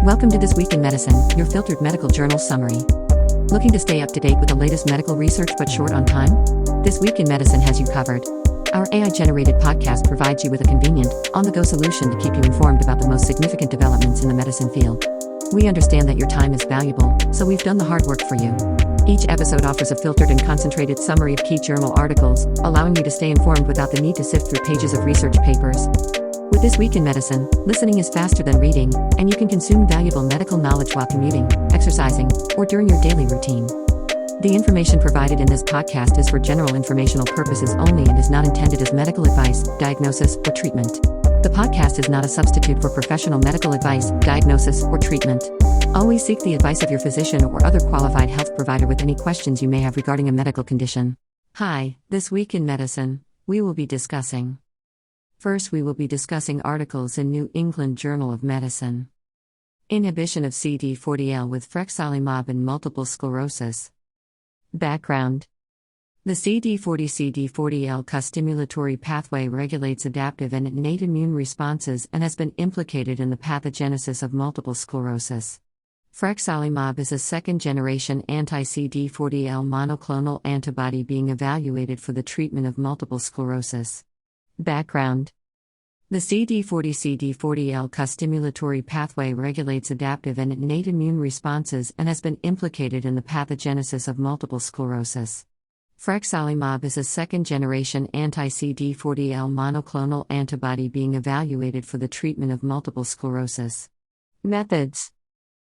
Welcome to This Week in Medicine, your filtered medical journal summary. Looking to stay up to date with the latest medical research but short on time? This Week in Medicine has you covered. Our AI-generated podcast provides you with a convenient, on-the-go solution to keep you informed about the most significant developments in the medicine field. We understand that your time is valuable, so we've done the hard work for you. Each episode offers a filtered and concentrated summary of key journal articles, allowing you to stay informed without the need to sift through pages of research papers. With This Week in Medicine, listening is faster than reading, and you can consume valuable medical knowledge while commuting, exercising, or during your daily routine. The information provided in this podcast is for general informational purposes only and is not intended as medical advice, diagnosis, or treatment. The podcast is not a substitute for professional medical advice, diagnosis, or treatment. Always seek the advice of your physician or other qualified health provider with any questions you may have regarding a medical condition. Hi, This Week in Medicine, we will be discussing. First, we will be discussing articles in New England Journal of Medicine. Inhibition of CD40L with Frexalimab in multiple sclerosis. Background. The CD40-CD40L costimulatory pathway regulates adaptive and innate immune responses and has been implicated in the pathogenesis of multiple sclerosis. Frexalimab is a second-generation anti-CD40L monoclonal antibody being evaluated for the treatment of multiple sclerosis. Background. The CD40-CD40L costimulatory pathway regulates adaptive and innate immune responses and has been implicated in the pathogenesis of multiple sclerosis. Frexalimab is a second-generation anti-CD40L monoclonal antibody being evaluated for the treatment of multiple sclerosis. Methods.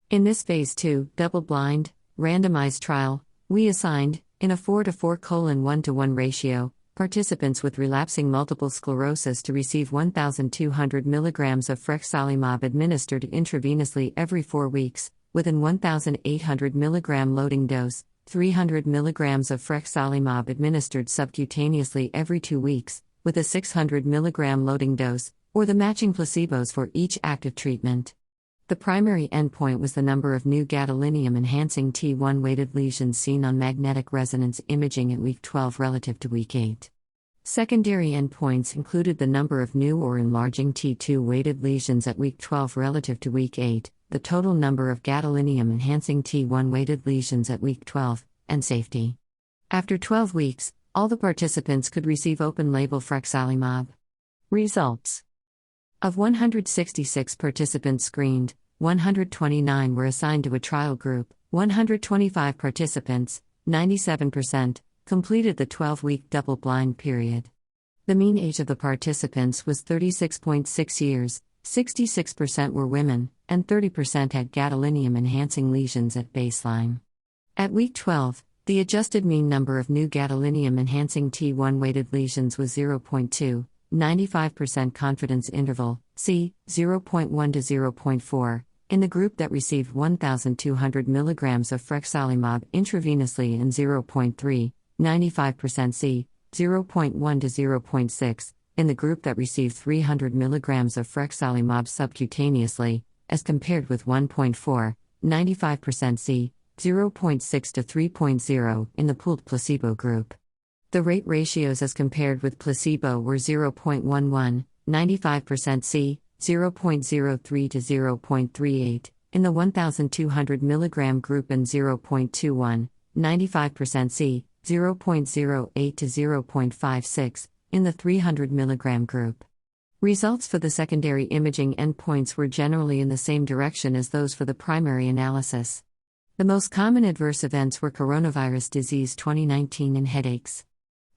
In this Phase 2, double-blind, randomized trial, we assigned, in a 4:4:1:1 ratio, participants with relapsing multiple sclerosis to receive 1,200 mg of Frexalimab administered intravenously every 4 weeks, with an 1,800 mg loading dose, 300 mg of Frexalimab administered subcutaneously every 2 weeks, with a 600 mg loading dose, or the matching placebos for each active treatment. The primary endpoint was the number of new gadolinium-enhancing T1 weighted lesions seen on magnetic resonance imaging at week 12 relative to week 8. Secondary endpoints included the number of new or enlarging T2 weighted lesions at week 12 relative to week 8, the total number of gadolinium-enhancing T1 weighted lesions at week 12, and safety. After 12 weeks, all the participants could receive open-label Frexalimab. Results. Of 166 participants screened, 129 were assigned to a trial group, 125 participants, 97%, completed the 12-week double-blind period. The mean age of the participants was 36.6 years, 66% were women, and 30% had gadolinium-enhancing lesions at baseline. At week 12, the adjusted mean number of new gadolinium-enhancing T1 weighted lesions was 0.2. 95% confidence interval, C, 0.1 to 0.4, in the group that received 1,200 mg of Frexalimab intravenously and 0.3, 95% C, 0.1 to 0.6, in the group that received 300 mg of Frexalimab subcutaneously, as compared with 1.4, 95% C, 0.6 to 3.0, in the pooled placebo group. The rate ratios as compared with placebo were 0.11, 95% C, 0.03 to 0.38, in the 1,200 mg group and 0.21, 95% C, 0.08 to 0.56, in the 300 mg group. Results for the secondary imaging endpoints were generally in the same direction as those for the primary analysis. The most common adverse events were coronavirus disease 2019 and headaches.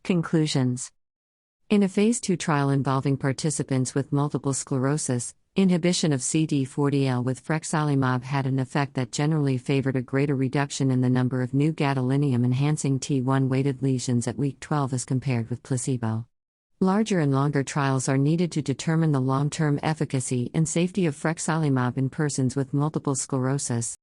Conclusions. In a Phase 2 trial involving participants with multiple sclerosis, inhibition of CD40L with Frexalimab had an effect that generally favored a greater reduction in the number of new gadolinium-enhancing T1 weighted lesions at week 12 as compared with placebo. Larger and longer trials are needed to determine the long-term efficacy and safety of Frexalimab in persons with multiple sclerosis.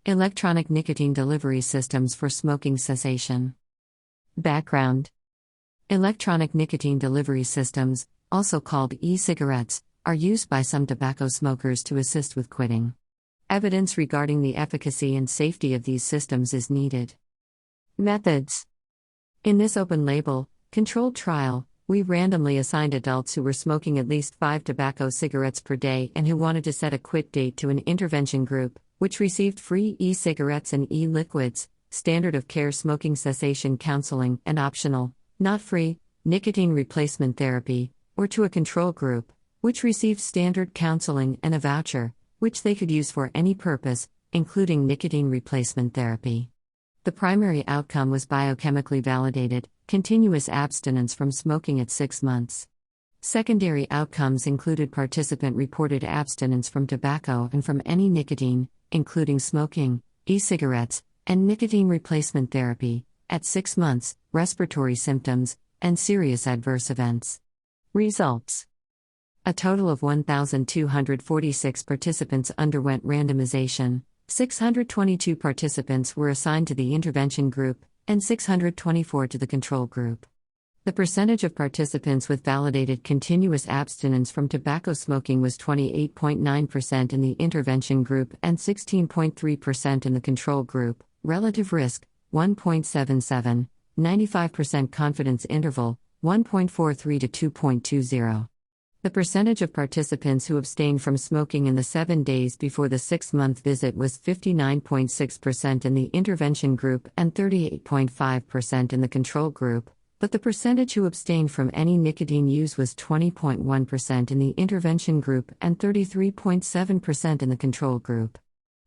Electronic nicotine delivery systems for smoking cessation. Background. Electronic nicotine delivery systems, also called e-cigarettes, are used by some tobacco smokers to assist with quitting. Evidence regarding the efficacy and safety of these systems is needed. Methods. In this open-label, controlled trial, we randomly assigned adults who were smoking at least 5 tobacco cigarettes per day and who wanted to set a quit date to an intervention group, which received free e-cigarettes and e-liquids, standard of care smoking cessation counseling, and optional, not free, nicotine replacement therapy, or to a control group, which received standard counseling and a voucher, which they could use for any purpose, including nicotine replacement therapy. The primary outcome was biochemically validated, continuous abstinence from smoking at 6 months. Secondary outcomes included participant-reported abstinence from tobacco and from any nicotine, including smoking, e-cigarettes, and nicotine replacement therapy, at 6 months, respiratory symptoms, and serious adverse events. Results. A total of 1,246 participants underwent randomization, 622 participants were assigned to the intervention group, and 624 to the control group. The percentage of participants with validated continuous abstinence from tobacco smoking was 28.9% in the intervention group and 16.3% in the control group. Relative risk, 1.77, 95% confidence interval, 1.43 to 2.20. The percentage of participants who abstained from smoking in the 7 days before the 6-month visit was 59.6% in the intervention group and 38.5% in the control group, but the percentage who abstained from any nicotine use was 20.1% in the intervention group and 33.7% in the control group.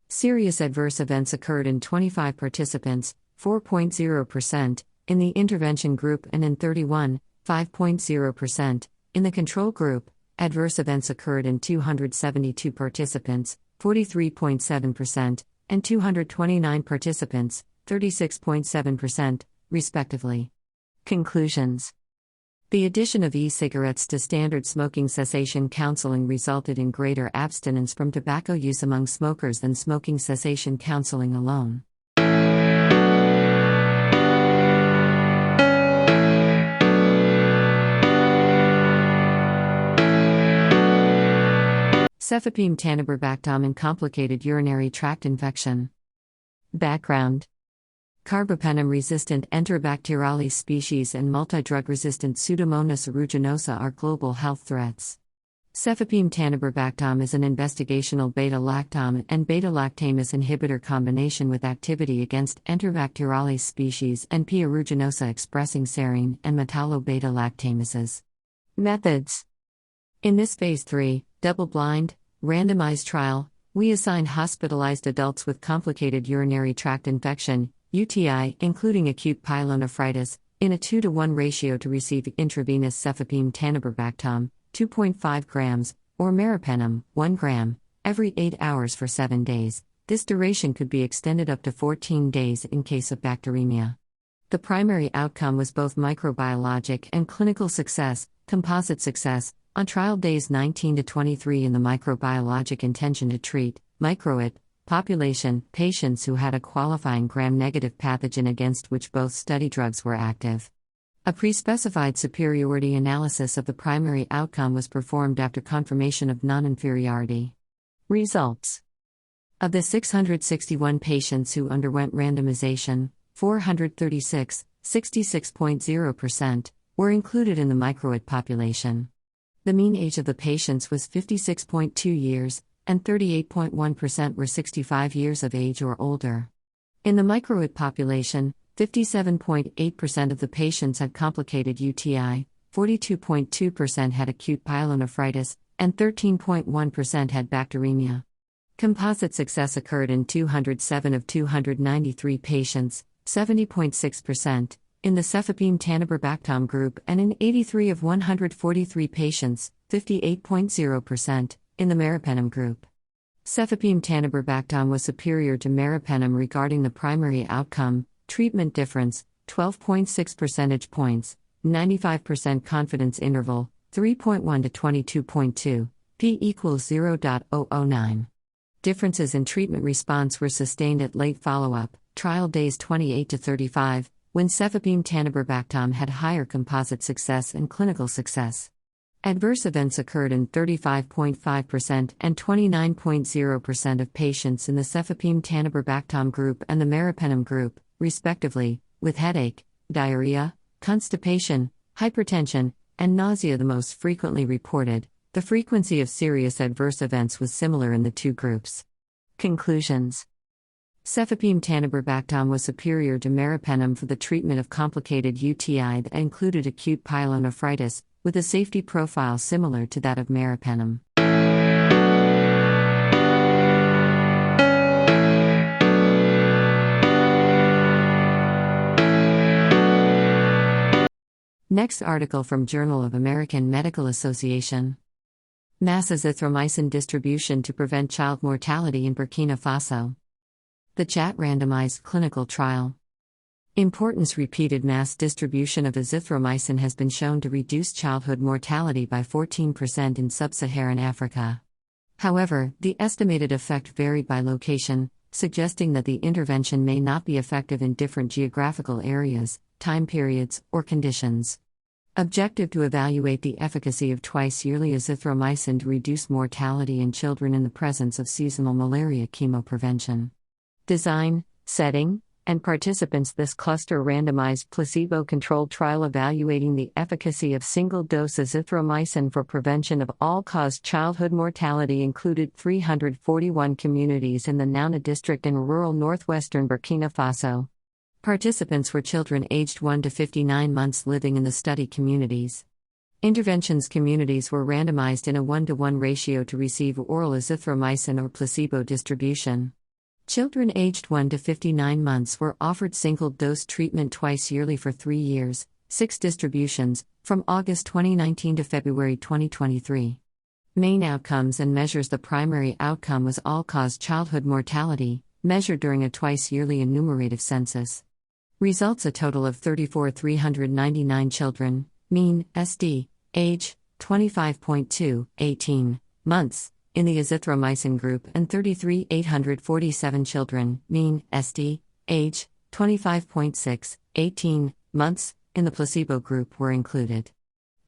Serious adverse events occurred in 25 participants, 4.0%, in the intervention group and in 31, 5.0%. In the control group, adverse events occurred in 272 participants, 43.7%, and 229 participants, 36.7%, respectively. Conclusions. The addition of e-cigarettes to standard smoking cessation counseling resulted in greater abstinence from tobacco use among smokers than smoking cessation counseling alone. Cefepime Taniborbactam in complicated urinary tract infection. Background. Carbapenem-resistant Enterobacterales species and multidrug-resistant Pseudomonas aeruginosa are global health threats. Cefepime Taniborbactam is an investigational beta-lactam and beta-lactamase inhibitor combination with activity against Enterobacterales species and P. aeruginosa expressing serine and metallo-beta-lactamases. Methods. In this Phase 3, double-blind, randomized trial, we assigned hospitalized adults with complicated urinary tract infection, UTI, including acute pyelonephritis, in a 2-to-1 ratio to receive intravenous Cefepime Taniborbactam, 2.5 grams, or meropenem, 1 gram, every 8 hours for 7 days. This duration could be extended up to 14 days in case of bacteremia. The primary outcome was both microbiologic and clinical success, composite success, on trial days 19 to 23 in the microbiologic intention to treat, microIT, population, patients who had a qualifying gram-negative pathogen against which both study drugs were active. A pre-specified superiority analysis of the primary outcome was performed after confirmation of non-inferiority. Results. Of the 661 patients who underwent randomization, 436, 66.0%, were included in the microIT population. The mean age of the patients was 56.2 years, and 38.1% were 65 years of age or older. In the microIT population, 57.8% of the patients had complicated UTI, 42.2% had acute pyelonephritis, and 13.1% had bacteremia. Composite success occurred in 207 of 293 patients, 70.6%, in the Cefepime Taniborbactam group and in 83 of 143 patients, 58.0%, in the meropenem group. Cefepime Taniborbactam was superior to meropenem regarding the primary outcome, treatment difference, 12.6 percentage points, 95% confidence interval, 3.1 to 22.2, p equals 0.009. Differences in treatment response were sustained at late follow-up, trial days 28 to 35, when Cefepime Taniborbactam had higher composite success and clinical success. Adverse events occurred in 35.5% and 29.0% of patients in the Cefepime Taniborbactam group and the meropenem group, respectively, with headache, diarrhea, constipation, hypertension, and nausea the most frequently reported. The frequency of serious adverse events was similar in the two groups. Conclusions: Cefepime Taniborbactam was superior to meropenem for the treatment of complicated UTI that included acute pyelonephritis, with a safety profile similar to that of meropenem. Next article from Journal of American Medical Association. Mass azithromycin distribution to prevent child mortality in Burkina Faso. The CHAT randomized clinical trial. Importance: repeated mass distribution of azithromycin has been shown to reduce childhood mortality by 14% in sub-Saharan Africa. However, the estimated effect varied by location, suggesting that the intervention may not be effective in different geographical areas, time periods, or conditions. Objective: to evaluate the efficacy of twice-yearly azithromycin to reduce mortality in children in the presence of seasonal malaria. Chemoprevention. Design, setting, and participants. This cluster randomized placebo-controlled trial evaluating the efficacy of single-dose azithromycin for prevention of all-cause childhood mortality included 341 communities in the Nauna district in rural northwestern Burkina Faso. Participants were children aged 1 to 59 months living in the study communities. Interventions: communities were randomized in a 1-to-1 ratio to receive oral azithromycin or placebo distribution. Children aged 1 to 59 months were offered single-dose treatment twice yearly for 3 years, 6 distributions, from August 2019 to February 2023. Main outcomes and measures: the primary outcome was all-cause childhood mortality, measured during a twice-yearly enumerative census. Results: a total of 34,399 children, mean, SD, age, 25.2, 18 months, in the azithromycin group, and 33,847 children, mean, SD, age, 25.6, 18 months, in the placebo group were included.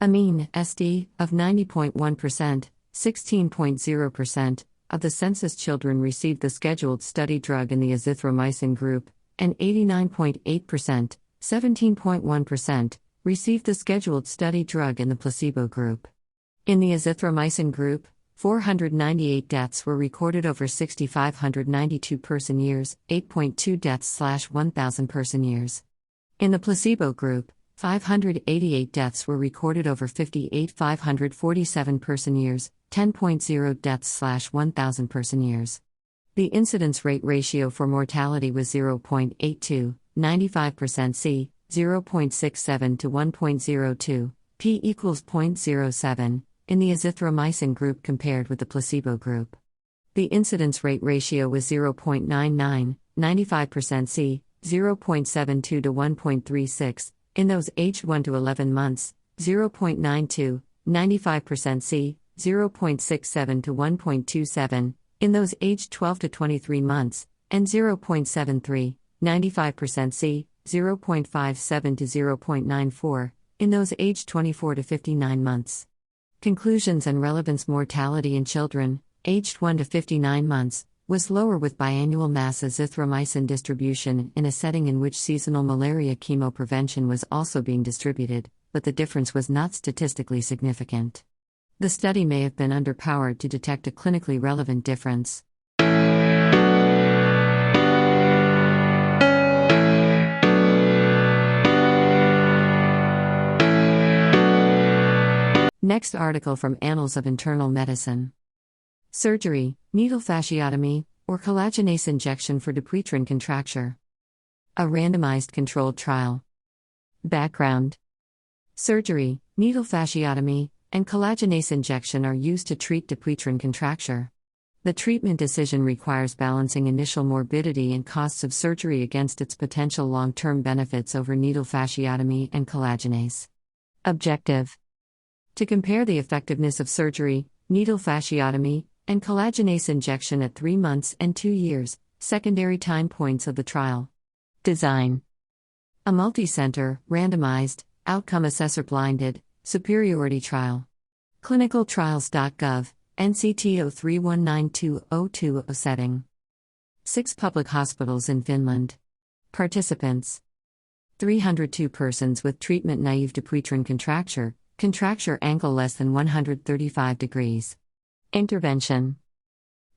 A mean, SD, of 90.1%, 16.0%, of the census children received the scheduled study drug in the azithromycin group, and 89.8%, 17.1%, received the scheduled study drug in the placebo group. In the azithromycin group, 498 deaths were recorded over 6,592 person-years, 8.2 deaths/1,000 person-years. In the placebo group, 588 deaths were recorded over 58,547 person-years, 10.0 deaths/1,000 person-years. The incidence rate ratio for mortality was 0.82, 95% C, 0.67 to 1.02, p equals 0.07, in the azithromycin group compared with the placebo group. The incidence rate ratio was 0.99, 95% C, 0.72 to 1.36, in those aged 1 to 11 months, 0.92, 95% C, 0.67 to 1.27, in those aged 12 to 23 months, and 0.73, 95% C, 0.57 to 0.94, in those aged 24 to 59 months. Conclusions and relevance: mortality in children, aged 1 to 59 months, was lower with biannual mass azithromycin distribution in a setting in which seasonal malaria chemoprevention was also being distributed, but the difference was not statistically significant. The study may have been underpowered to detect a clinically relevant difference. Next article from Annals of Internal Medicine. Surgery, needle fasciotomy, or collagenase injection for Dupuytren contracture. A randomized controlled trial. Background: surgery, needle fasciotomy, and collagenase injection are used to treat Dupuytren contracture. The treatment decision requires balancing initial morbidity and costs of surgery against its potential long-term benefits over needle fasciotomy and collagenase. Objective: to compare the effectiveness of surgery, needle fasciotomy, and collagenase injection at 3 months and 2 years, secondary time points of the trial. Design: a multi-center, randomized, outcome assessor blinded, superiority trial. clinicaltrials.gov, NCT 03192020 setting. 6 public hospitals in Finland. Participants: 302 persons with treatment-naive Dupuytren contracture ankle less than 135 degrees. Intervention.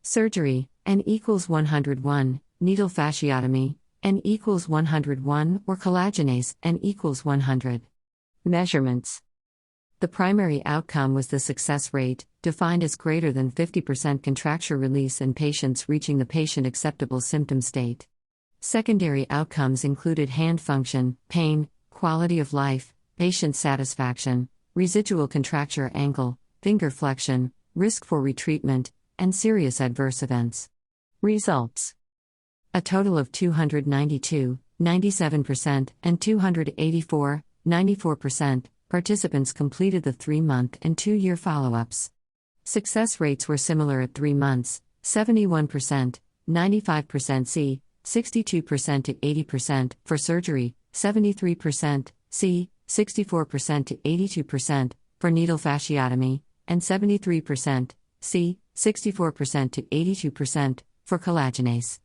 Surgery, N equals 101, needle fasciotomy, N equals 101, or collagenase, N equals 100. Measurements. The primary outcome was the success rate, defined as greater than 50% contracture release in patients reaching the patient-acceptable symptom state. Secondary outcomes included hand function, pain, quality of life, patient satisfaction, residual contracture angle, finger flexion, risk for retreatment, and serious adverse events. Results. A total of 292, 97%, and 284, 94%, participants completed the 3-month and 2-year follow-ups. Success rates were similar at 3 months, 71%, 95% C, 62% to 80%, for surgery, 73% C, 64% to 82%, for needle fasciotomy, and 73% C, 64% to 82%, for collagenase.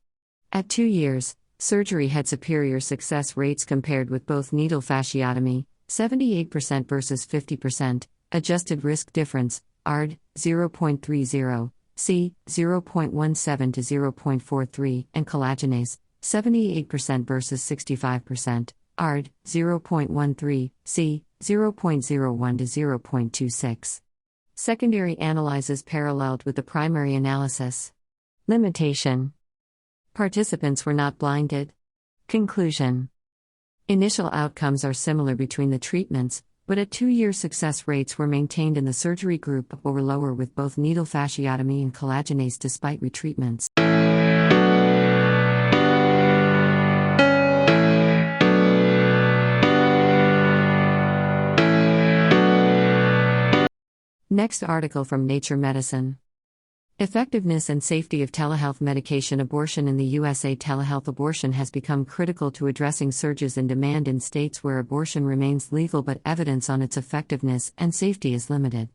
At 2 years, surgery had superior success rates compared with both needle fasciotomy, 78% versus 50%, adjusted risk difference, ARD, 0.30, C, 0.17 to 0.43, and collagenase, 78% versus 65%, ARD, 0.13, C, 0.01 to 0.26. Secondary analyses paralleled with the primary analysis. Limitation. Participants were not blinded. Conclusion. Initial outcomes are similar between the treatments, but at 2-year success rates were maintained in the surgery group but were lower with both needle fasciotomy and collagenase despite retreatments. Next article from Nature Medicine. Effectiveness and safety of telehealth medication abortion in the USA. Telehealth abortion has become critical to addressing surges in demand in states where abortion remains legal but evidence on its effectiveness and safety is limited.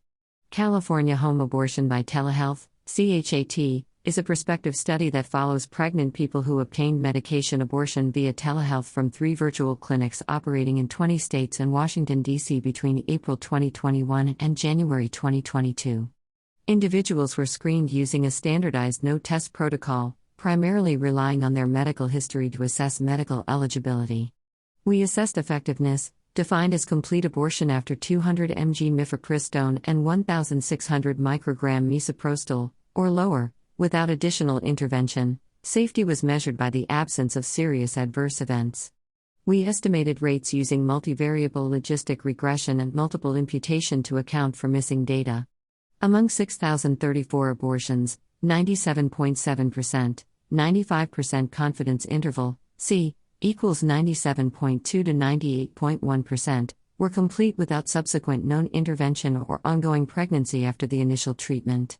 California Home Abortion by Telehealth, CHAT, is a prospective study that follows pregnant people who obtained medication abortion via telehealth from 3 virtual clinics operating in 20 states and Washington, D.C. between April 2021 and January 2022. Individuals were screened using a standardized no-test protocol, primarily relying on their medical history to assess medical eligibility. We assessed effectiveness, defined as complete abortion after 200 mg mifepristone and 1,600 microgram misoprostol, or lower, without additional intervention. Safety was measured by the absence of serious adverse events. We estimated rates using multivariable logistic regression and multiple imputation to account for missing data. Among 6,034 abortions, 97.7%, 95% confidence interval, C, equals 97.2 to 98.1%, were complete without subsequent known intervention or ongoing pregnancy after the initial treatment.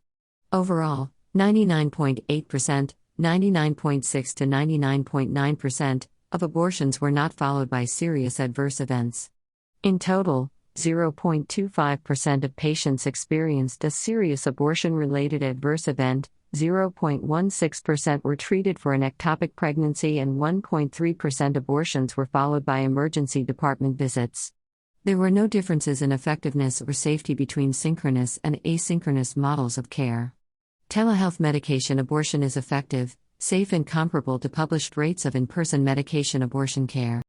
Overall, 99.8%, 99.6 to 99.9% of abortions were not followed by serious adverse events. In total, 0.25% of patients experienced a serious abortion-related adverse event, 0.16% were treated for an ectopic pregnancy, and 1.3% abortions were followed by emergency department visits. There were no differences in effectiveness or safety between synchronous and asynchronous models of care. Telehealth medication abortion is effective, safe, and comparable to published rates of in-person medication abortion care.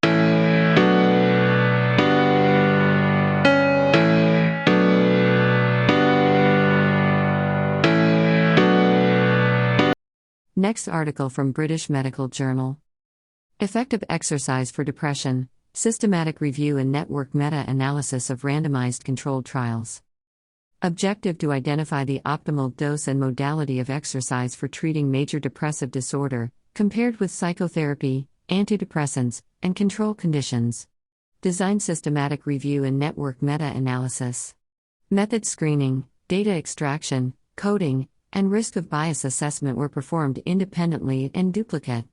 Next article from British Medical Journal. Effective exercise for depression, systematic review and network meta-analysis of randomized controlled trials. Objective to identify the optimal dose and modality of exercise for treating major depressive disorder, compared with psychotherapy, antidepressants, and control conditions. Design systematic review and network meta-analysis. Method screening, data extraction, coding, and risk of bias assessment were performed independently and duplicate.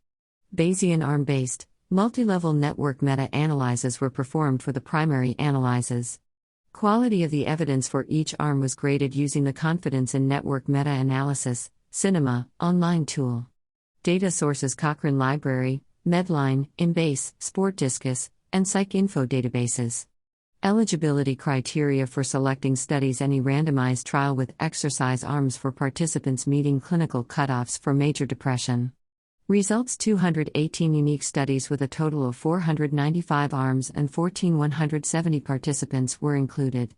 Bayesian arm-based, multi-level network meta-analyses were performed for the primary analyses. Quality of the evidence for each arm was graded using the Confidence in Network Meta-Analysis, Cinema, online tool. Data sources: Cochrane Library, Medline, Embase, Sport Discus, and PsycInfo databases. Eligibility criteria for selecting studies: any randomized trial with exercise arms for participants meeting clinical cutoffs for major depression. Results: 218 unique studies with a total of 495 arms and 1,170 participants were included.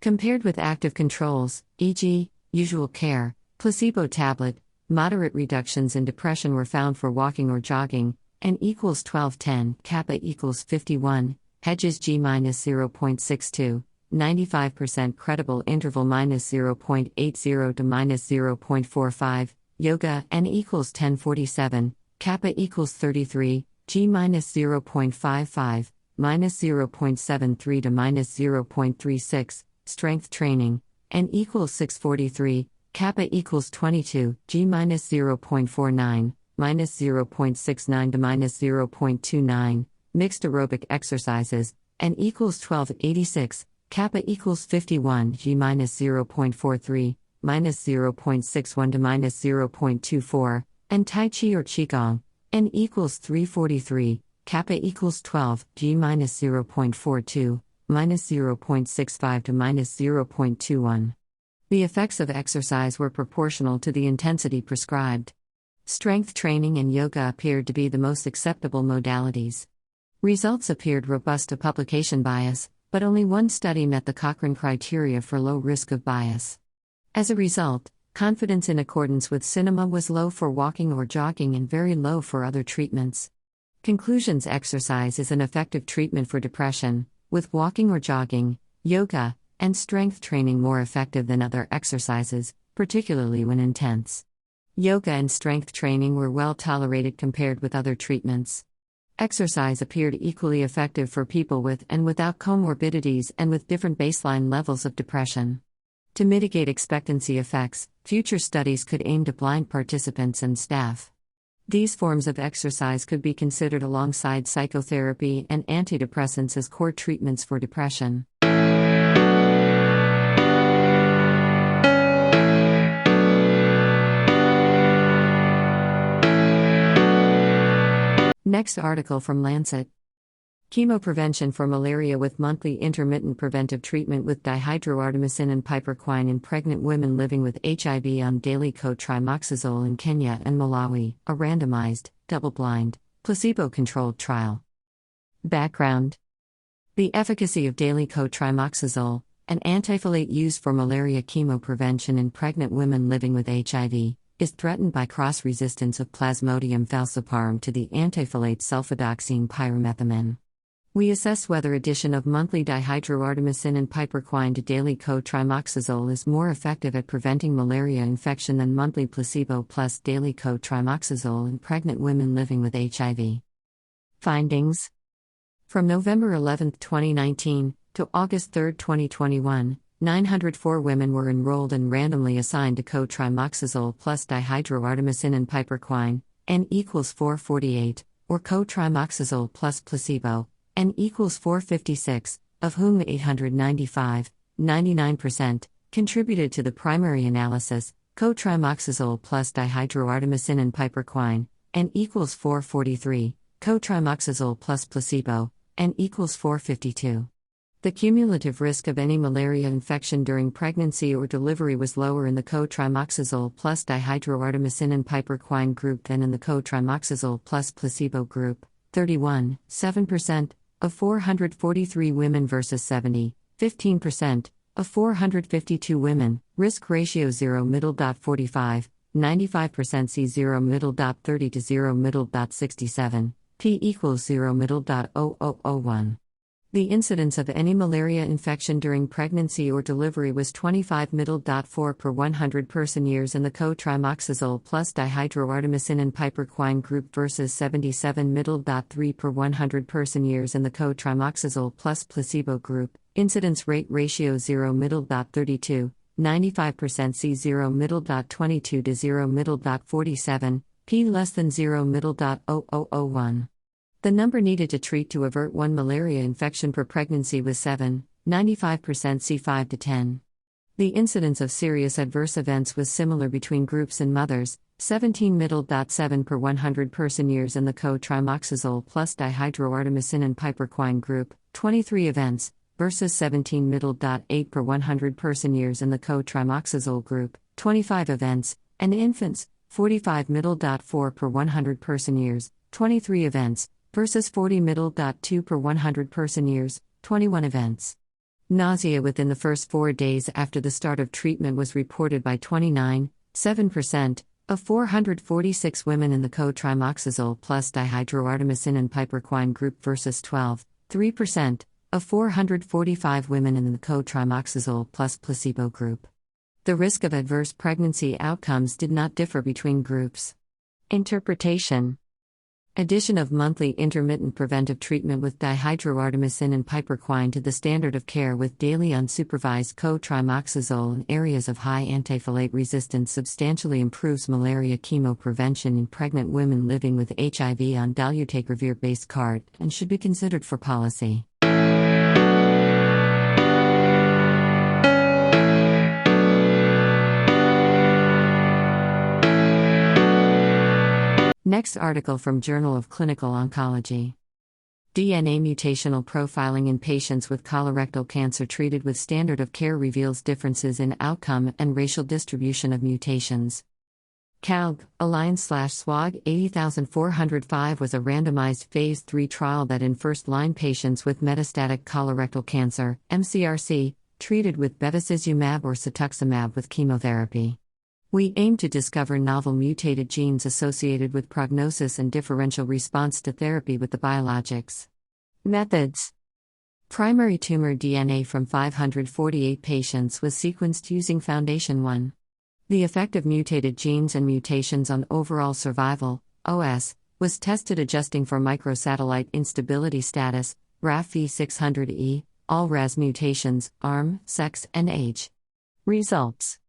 Compared with active controls, e.g., usual care, placebo tablet, moderate reductions in depression were found for walking or jogging, N equals 1210, kappa equals 51, Hedges G minus 0.62, 95% credible interval minus 0.80 to minus 0.45, yoga, N equals 1047, kappa equals 33, G minus 0.55, minus 0.73 to minus 0.36, strength training, N equals 643, kappa equals 22, G minus 0.49, minus 0.69 to minus 0.29, mixed aerobic exercises, N equals 1286, kappa equals 51, G minus 0.43, minus 0.61 to minus 0.24, and Tai Chi or Qigong, N equals 343, kappa equals 12, G minus 0.42, minus 0.65 to minus 0.21. The effects of exercise were proportional to the intensity prescribed. Strength training and yoga appeared to be the most acceptable modalities. Results appeared robust to publication bias, but only one study met the Cochrane criteria for low risk of bias. As a result, confidence in accordance with cinema was low for walking or jogging and very low for other treatments. Conclusions: exercise is an effective treatment for depression, with walking or jogging, yoga, and strength training more effective than other exercises, particularly when intense. Yoga and strength training were well tolerated compared with other treatments. Exercise appeared equally effective for people with and without comorbidities and with different baseline levels of depression. To mitigate expectancy effects, future studies could aim to blind participants and staff. These forms of exercise could be considered alongside psychotherapy and antidepressants as core treatments for depression. Next article from Lancet. Chemoprevention for malaria with monthly intermittent preventive treatment with dihydroartemisinin and piperaquine in pregnant women living with HIV on daily co-trimoxazole in Kenya and Malawi, a randomized, double-blind, placebo-controlled trial. Background: the efficacy of daily co-trimoxazole, an antifolate used for malaria chemoprevention in pregnant women living with HIV, is threatened by cross-resistance of Plasmodium falciparum to the antifolate sulfadoxine pyrimethamine. We assess whether addition of monthly dihydroartemisinin and piperaquine to daily co-trimoxazole is more effective at preventing malaria infection than monthly placebo plus daily co-trimoxazole in pregnant women living with HIV. Findings: from November 11, 2019, to August 3, 2021, 904 women were enrolled and randomly assigned to co-trimoxazole plus dihydroartemisinin and piperaquine, N equals 448, or co-trimoxazole plus placebo, N equals 456, of whom 895, 99%, contributed to the primary analysis, co-trimoxazole plus dihydroartemisinin and piperaquine, N equals 443, co-trimoxazole plus placebo, N equals 452. The cumulative risk of any malaria infection during pregnancy or delivery was lower in the co-trimoxazole plus dihydroartemisinin and piperaquine group than in the co-trimoxazole plus placebo group, 31.7%, of 443 women versus 70.15%, of 452 women, risk ratio 0.45, 95% C 0.30 to 0.67, P equals 0.0001. The incidence of any malaria infection during pregnancy or delivery was 25.4 per 100 person-years in the co-trimoxazole plus dihydroartemisinin and piperaquine group versus 77.3 per 100 person-years in the co-trimoxazole plus placebo group. Incidence rate ratio 0.32, 95% C 0.22 to 0.47, P less than 0.0001. The number needed to treat to avert one malaria infection per pregnancy was 7, 95% C 5 to 10. The incidence of serious adverse events was similar between groups in mothers, 17 per 100 person-years in the co-trimoxazole plus dihydroartemisinin piperaquine group, 23 events, versus 17 per 100 person-years in the co-trimoxazole group, 25 events, and infants, 45 per 100 person-years, 23 events, versus 40 per 100 person-years, 21 events. Nausea within the first 4 days after the start of treatment was reported by 29.7% of 446 women in the co-trimoxazole plus dihydroartemisinin piperaquine group versus 12.3% of 445 women in the co-trimoxazole plus placebo group. The risk of adverse pregnancy outcomes did not differ between groups. Interpretation. Addition of monthly intermittent preventive treatment with dihydroartemisinin piperaquine to the standard of care with daily unsupervised co-trimoxazole in areas of high antifolate resistance substantially improves malaria chemoprevention in pregnant women living with HIV on dolutegravir-based CART and should be considered for policy. Next article from Journal of Clinical Oncology. DNA mutational profiling in patients with colorectal cancer treated with standard of care reveals differences in outcome and racial distribution of mutations. CALG, Alliance/SWOG 80405 was a randomized phase 3 trial that in first-line patients with metastatic colorectal cancer, mCRC, treated with bevacizumab or cetuximab with chemotherapy. We aim to discover novel mutated genes associated with prognosis and differential response to therapy with the biologics. Methods. Primary tumor DNA from 548 patients was sequenced using Foundation 1. The effect of mutated genes and mutations on overall survival, OS, was tested adjusting for microsatellite instability status, RAF V600E, all RAS mutations, arm, sex, and age. Results.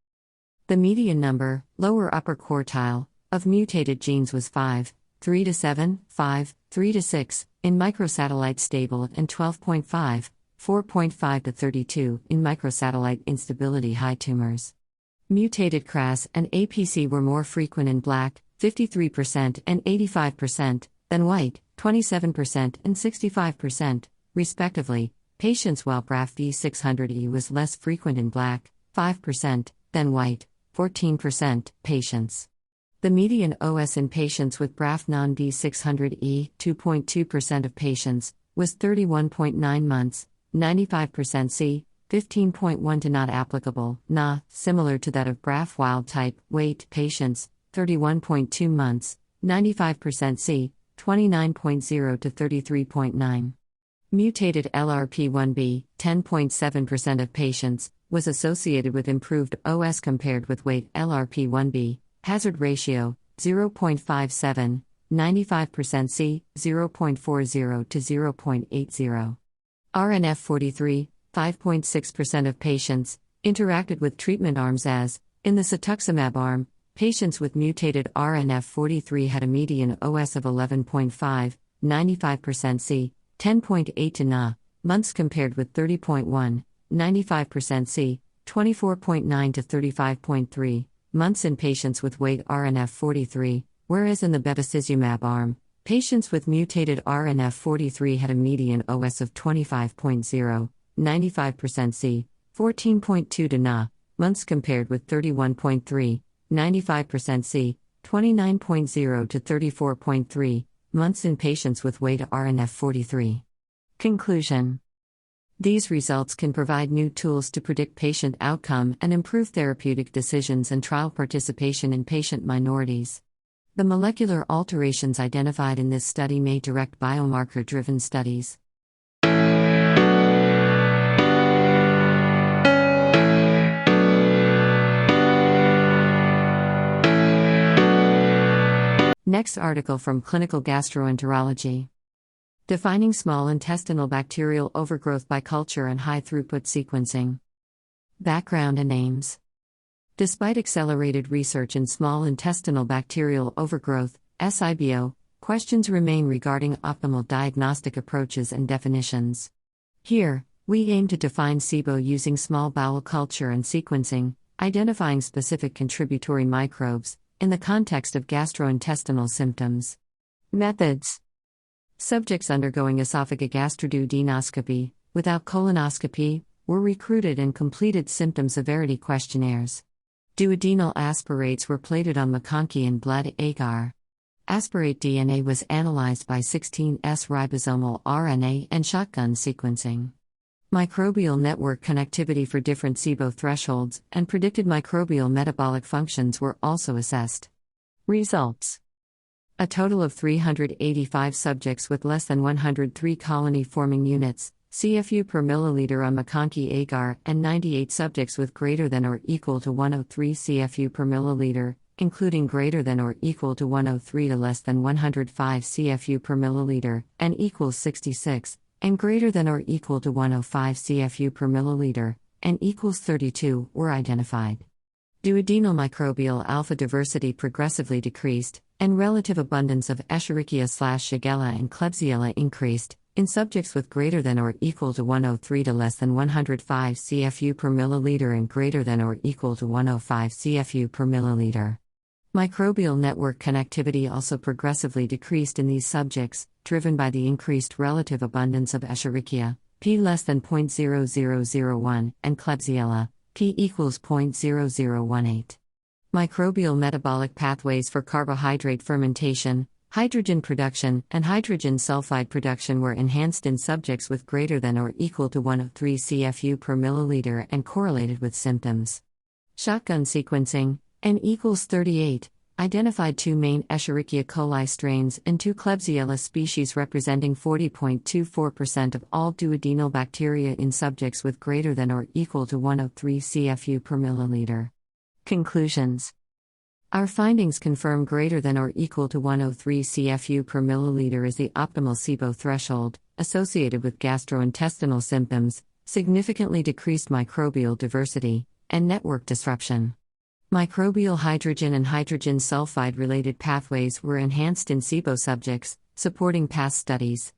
The median number, lower upper quartile, of mutated genes was 5, 3 to 7, 5, 3 to 6, in microsatellite stable and 12.5, 4.5 to 32, in microsatellite instability high tumors. Mutated CRAS and APC were more frequent in Black, 53% and 85%, than white, 27% and 65%, respectively. Patients while BRAF V600E was less frequent in Black, 5%, than white, 14%, patients. The median OS in patients with BRAF non-V600E, 2.2% of patients, was 31.9 months, 95% C, 15.1 to not applicable, NA, similar to that of BRAF wild-type, weight, patients, 31.2 months, 95% C, 29.0 to 33.9. Mutated LRP1B, 10.7% of patients, was associated with improved OS compared with weight LRP1B, hazard ratio, 0.57, 95% C, 0.40 to 0.80. RNF43, 5.6% of patients, interacted with treatment arms as, in the cetuximab arm, patients with mutated RNF43 had a median OS of 11.5, 95% C, 10.8 to Na, months compared with 30.1, 95% C, 24.9 to 35.3, months in patients with weight RNF43, whereas in the bevacizumab arm, patients with mutated RNF43 had a median OS of 25.0, 95% C, 14.2 to Na, months compared with 31.3, 95% C, 29.0 to 34.3, months in patients with weight RNF43. Conclusion. These results can provide new tools to predict patient outcome and improve therapeutic decisions and trial participation in patient minorities. The molecular alterations identified in this study may direct biomarker-driven studies. Next article from Clinical Gastroenterology. Defining small intestinal bacterial overgrowth by culture and high-throughput sequencing. Background and aims. Despite accelerated research in small intestinal bacterial overgrowth, SIBO, questions remain regarding optimal diagnostic approaches and definitions. Here, we aim to define SIBO using small bowel culture and sequencing, identifying specific contributory microbes, in the context of gastrointestinal symptoms. Methods. Subjects undergoing esophagogastroduodenoscopy, without colonoscopy, were recruited and completed symptom severity questionnaires. Duodenal aspirates were plated on McConkey and blood agar. Aspirate DNA was analyzed by 16S ribosomal RNA and shotgun sequencing. Microbial network connectivity for different SIBO thresholds and predicted microbial metabolic functions were also assessed. Results. A total of 385 subjects with less than 103 colony-forming units, CFU per milliliter on McConkey agar, and 98 subjects with greater than or equal to 103 CFU per milliliter, including greater than or equal to 103 to less than 105 CFU per milliliter, and equals 66, and greater than or equal to 105 CFU per milliliter, and equals 32, were identified. Duodenal microbial alpha diversity progressively decreased, and relative abundance of Escherichia/Shigella and Klebsiella increased, in subjects with greater than or equal to 103 to less than 105 CFU per milliliter and greater than or equal to 105 CFU per milliliter. Microbial network connectivity also progressively decreased in these subjects, driven by the increased relative abundance of Escherichia, p less than 0.0001, and Klebsiella, p equals 0.0018. Microbial metabolic pathways for carbohydrate fermentation, hydrogen production, and hydrogen sulfide production were enhanced in subjects with greater than or equal to 103 CFU per milliliter and correlated with symptoms. Shotgun sequencing, N equals 38, identified 2 main Escherichia coli strains and 2 Klebsiella species representing 40.24% of all duodenal bacteria in subjects with greater than or equal to 103 CFU per milliliter. Conclusions. Our findings confirm greater than or equal to 103 CFU per milliliter is the optimal SIBO threshold, associated with gastrointestinal symptoms, significantly decreased microbial diversity, and network disruption. Microbial hydrogen and hydrogen sulfide-related pathways were enhanced in SIBO subjects, supporting past studies.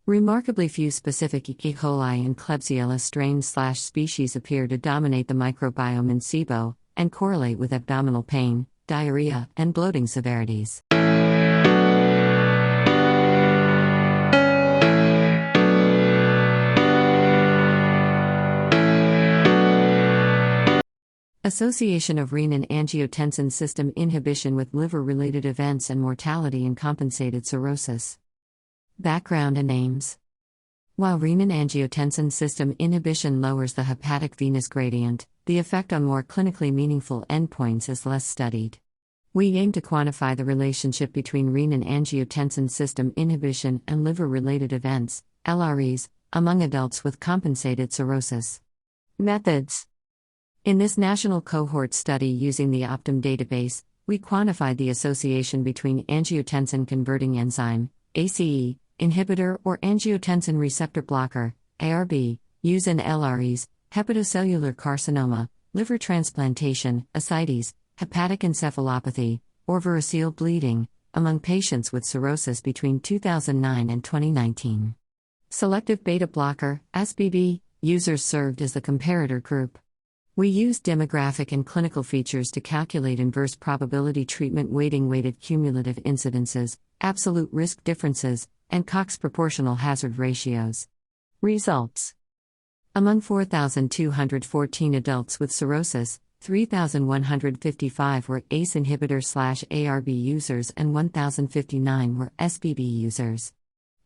Remarkably few specific E. coli and Klebsiella strains/species appear to dominate the microbiome in SIBO, and correlate with abdominal pain, diarrhea, and bloating severities. Association of renin-angiotensin system inhibition with liver-related events and mortality in compensated cirrhosis. Background and aims. While renin-angiotensin system inhibition lowers the hepatic-venous gradient, the effect on more clinically meaningful endpoints is less studied. We aim to quantify the relationship between renin-angiotensin system inhibition and liver-related events, LREs, among adults with compensated cirrhosis. Methods. In this national cohort study using the Optum database, we quantified the association between angiotensin-converting enzyme, ACE, inhibitor or angiotensin receptor blocker, ARB, use in LREs, hepatocellular carcinoma, liver transplantation, ascites, hepatic encephalopathy, or variceal bleeding, among patients with cirrhosis between 2009 and 2019. Selective beta blocker, SBB, users served as the comparator group. We used demographic and clinical features to calculate inverse probability treatment weighted cumulative incidences, absolute risk differences, and Cox proportional hazard ratios. Results. Among 4,214 adults with cirrhosis, 3,155 were ACE inhibitor/ARB users and 1,059 were SBB users.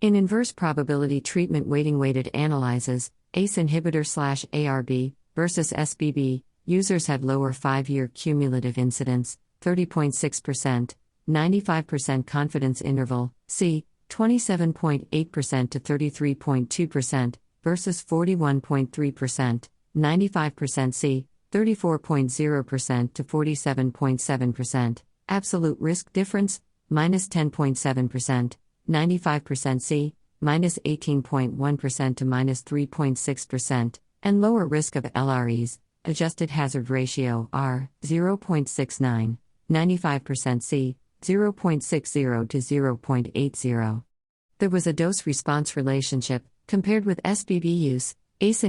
In inverse probability treatment weighted analyses, ACE inhibitor/ARB versus SBB, users had lower 5-year cumulative incidence, 30.6%, 95% confidence interval, C, 27.8% to 33.2%, versus 41.3%, 95% C, 34.0% to 47.7%, absolute risk difference, minus 10.7%, 95% C, minus 18.1% to minus 3.6%, and lower risk of LREs, adjusted hazard ratio R, 0.69, 95% C, 0.60 to 0.80. There was a dose-response relationship, compared with SBB use, ACE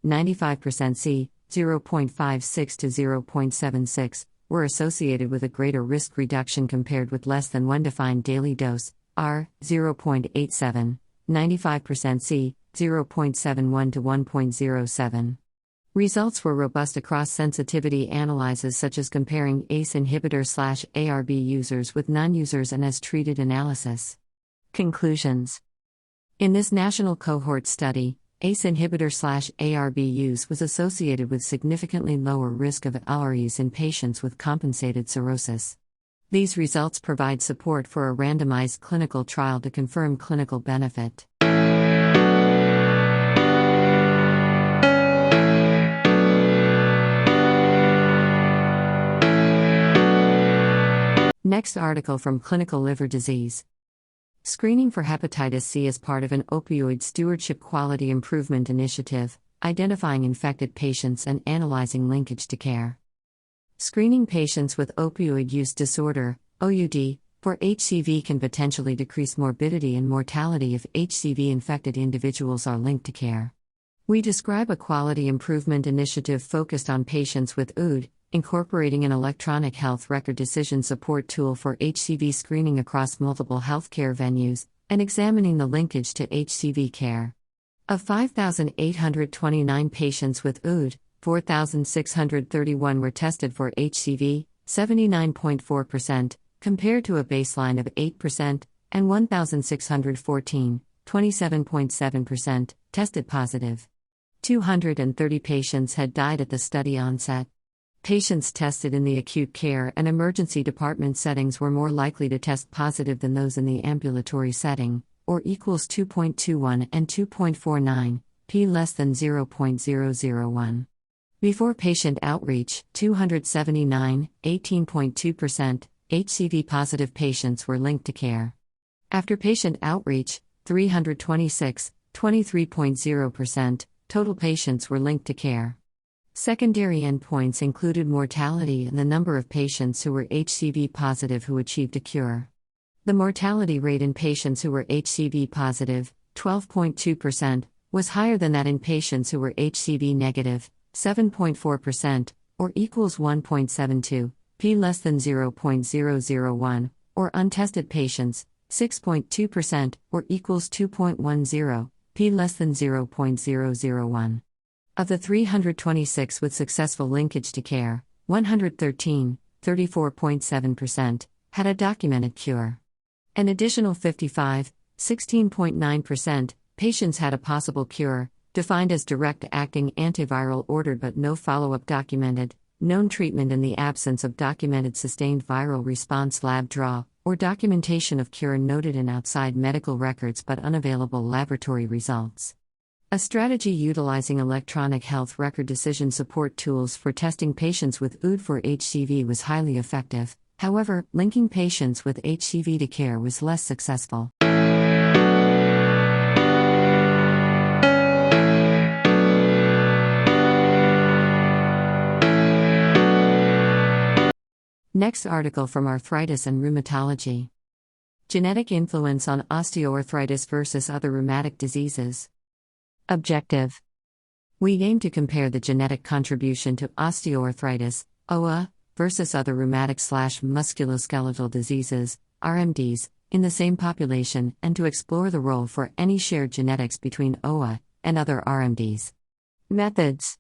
95% C, 0.56 to 0.76, were associated with a greater risk reduction compared with less than one defined daily dose, R, 0.87, 95% C, 0.71 to 1.07. Results were robust across sensitivity analyses such as comparing ACE inhibitor/ARB users with non-users and as treated analysis. Conclusions. In this national cohort study, ACE inhibitor/ARB use was associated with significantly lower risk of LREs in patients with compensated cirrhosis. These results provide support for a randomized clinical trial to confirm clinical benefit. Next article from Clinical Liver Disease. Screening for hepatitis C is part of an opioid stewardship quality improvement initiative, identifying infected patients and analyzing linkage to care. Screening patients with opioid use disorder, OUD, for HCV can potentially decrease morbidity and mortality if HCV-infected individuals are linked to care. We describe a quality improvement initiative focused on patients with OUD, incorporating an electronic health record decision support tool for HCV screening across multiple healthcare venues, and examining the linkage to HCV care. Of 5,829 patients with OUD, 4,631 were tested for HCV, 79.4%, compared to a baseline of 8%, and 1,614, 27.7%, tested positive. 230 patients had died at the study onset. Patients tested in the acute care and emergency department settings were more likely to test positive than those in the ambulatory setting, or equals 2.21 and 2.49, p less than 0.001. Before patient outreach, 279, 18.2%, HCV-positive patients were linked to care. After patient outreach, 326, 23.0%, total patients were linked to care. Secondary endpoints included mortality and the number of patients who were HCV positive who achieved a cure. The mortality rate in patients who were HCV positive, 12.2%, was higher than that in patients who were HCV negative, 7.4%, or equals 1.72, p less than 0.001, or untested patients, 6.2%, or equals 2.10, p less than 0.001. Of the 326 with successful linkage to care, 113, 34.7%, had a documented cure. An additional 55, 16.9%, patients had a possible cure, defined as direct-acting antiviral ordered but no follow-up documented, known treatment in the absence of documented sustained viral response lab draw, or documentation of cure noted in outside medical records but unavailable laboratory results. A strategy utilizing electronic health record decision support tools for testing patients with OUD for HCV was highly effective. However, linking patients with HCV to care was less successful. Next article from Arthritis and Rheumatology. Genetic influence on osteoarthritis versus other rheumatic diseases. Objective. We aim to compare the genetic contribution to osteoarthritis, OA, versus other rheumatic/musculoskeletal diseases, RMDs, in the same population and to explore the role for any shared genetics between OA and other RMDs. Methods.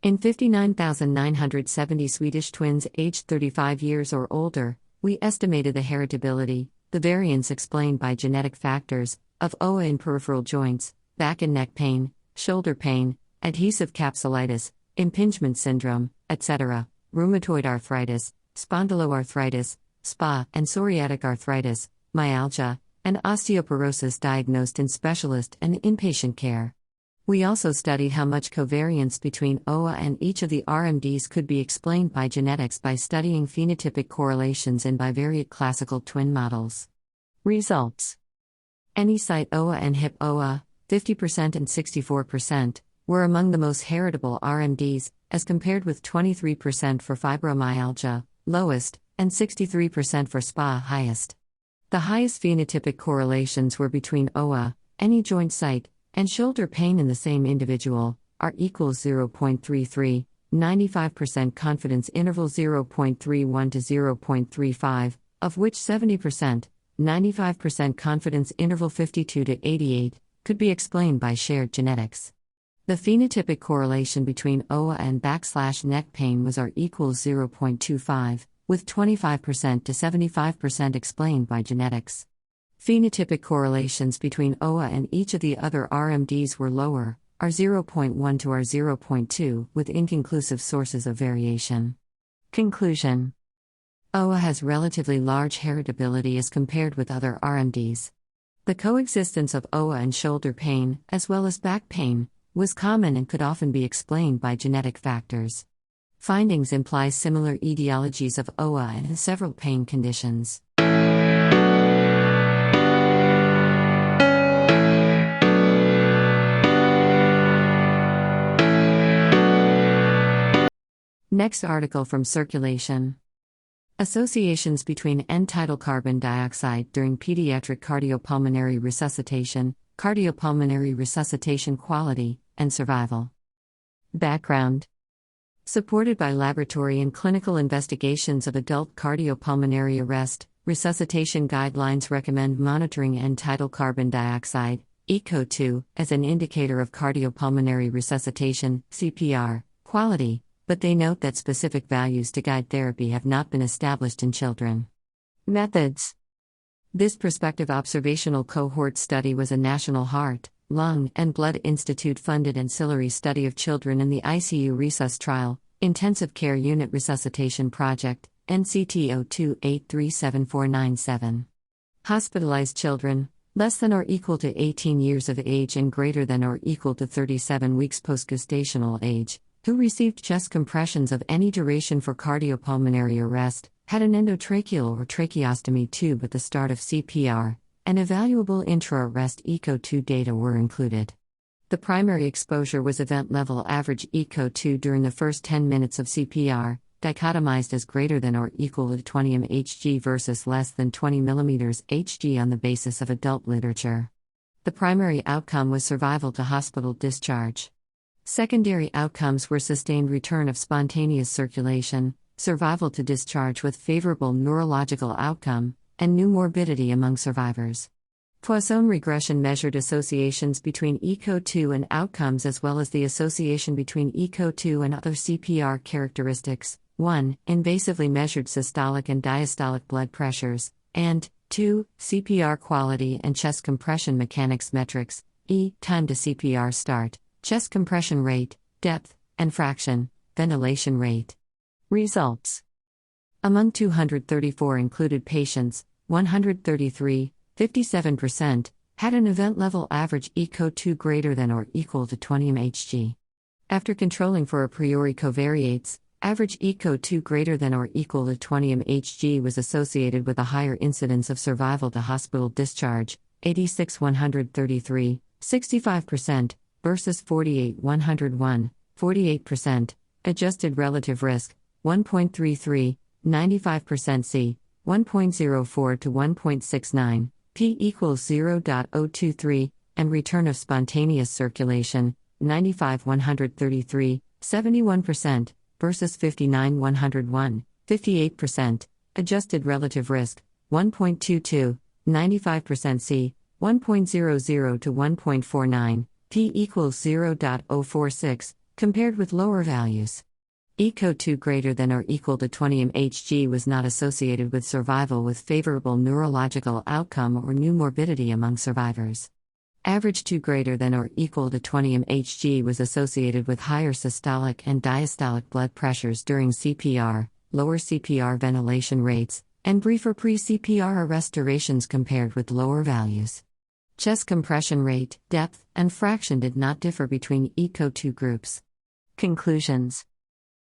In 59,970 Swedish twins aged 35 years or older, we estimated the heritability, the variance explained by genetic factors, of OA in peripheral joints, back and neck pain, shoulder pain, adhesive capsulitis, impingement syndrome, etc., rheumatoid arthritis, spondyloarthritis, SPA, and psoriatic arthritis, myalgia, and osteoporosis diagnosed in specialist and inpatient care. We also studied how much covariance between OA and each of the RMDs could be explained by genetics by studying phenotypic correlations in bivariate classical twin models. Results. Any site OA and HIP OA, 50% and 64%, were among the most heritable RMDs, as compared with 23% for fibromyalgia, lowest, and 63% for SPA, highest. The highest phenotypic correlations were between OA, any joint site, and shoulder pain in the same individual, R equals 0.33, 95% confidence interval 0.31 to 0.35, of which 70%, 95% confidence interval 52 to 88, could be explained by shared genetics. The phenotypic correlation between OA and neck pain was R equals 0.25, with 25% to 75% explained by genetics. Phenotypic correlations between OA and each of the other RMDs were lower, R 0.1 to R 0.2, with inconclusive sources of variation. Conclusion: OA has relatively large heritability as compared with other RMDs. The coexistence of OA and shoulder pain, as well as back pain, was common and could often be explained by genetic factors. Findings imply similar etiologies of OA and several pain conditions. Next article from Circulation. Associations between end-tidal carbon dioxide during pediatric cardiopulmonary resuscitation quality, and survival. Background. Supported by laboratory and clinical investigations of adult cardiopulmonary arrest, resuscitation guidelines recommend monitoring end-tidal carbon dioxide, ECO2, as an indicator of cardiopulmonary resuscitation, CPR, quality, but they note that specific values to guide therapy have not been established in children. Methods. This prospective observational cohort study was a National Heart, Lung, and Blood Institute-funded ancillary study of children in the ICU Resus Trial, Intensive Care Unit Resuscitation Project, NCT 02837497. Hospitalized children, less than or equal to 18 years of age and greater than or equal to 37 weeks postgestational age, who received chest compressions of any duration for cardiopulmonary arrest, had an endotracheal or tracheostomy tube at the start of CPR, and evaluable intra-arrest ECO2 data were included. The primary exposure was event-level average ECO2 during the first 10 minutes of CPR, dichotomized as greater than or equal to 20 mHg versus less than 20 mm Hg on the basis of adult literature. The primary outcome was survival to hospital discharge. Secondary outcomes were sustained return of spontaneous circulation, survival to discharge with favorable neurological outcome, and new morbidity among survivors. Poisson regression measured associations between ECO2 and outcomes as well as the association between ECO2 and other CPR characteristics. 1. Invasively measured systolic and diastolic blood pressures, and 2. CPR quality and chest compression mechanics metrics, time to CPR start, chest compression rate, depth, and fraction, ventilation rate. Results. Among 234 included patients, 133, 57%, had an event-level average ECO2 greater than or equal to 20 mHg. After controlling for a priori covariates, average ECO2 greater than or equal to 20 mHg was associated with a higher incidence of survival to hospital discharge, 86-133, 65%, versus 48-101, 48%, adjusted relative risk, 1.33, 95% C, 1.04 to 1.69, p equals 0.023, and return of spontaneous circulation, 95-133, 71%, versus 59-101, 58%, adjusted relative risk, 1.22, 95% C, 1.00 to 1.49, p equals 0.046, compared with lower values. ECO2 greater than or equal to 20 mHg was not associated with survival with favorable neurological outcome or new morbidity among survivors. Average 2 greater than or equal to 20 mHg was associated with higher systolic and diastolic blood pressures during CPR, lower CPR ventilation rates, and briefer pre-CPR arrest durations compared with lower values. Chest compression rate, depth, and fraction did not differ between ECO2 groups. Conclusions.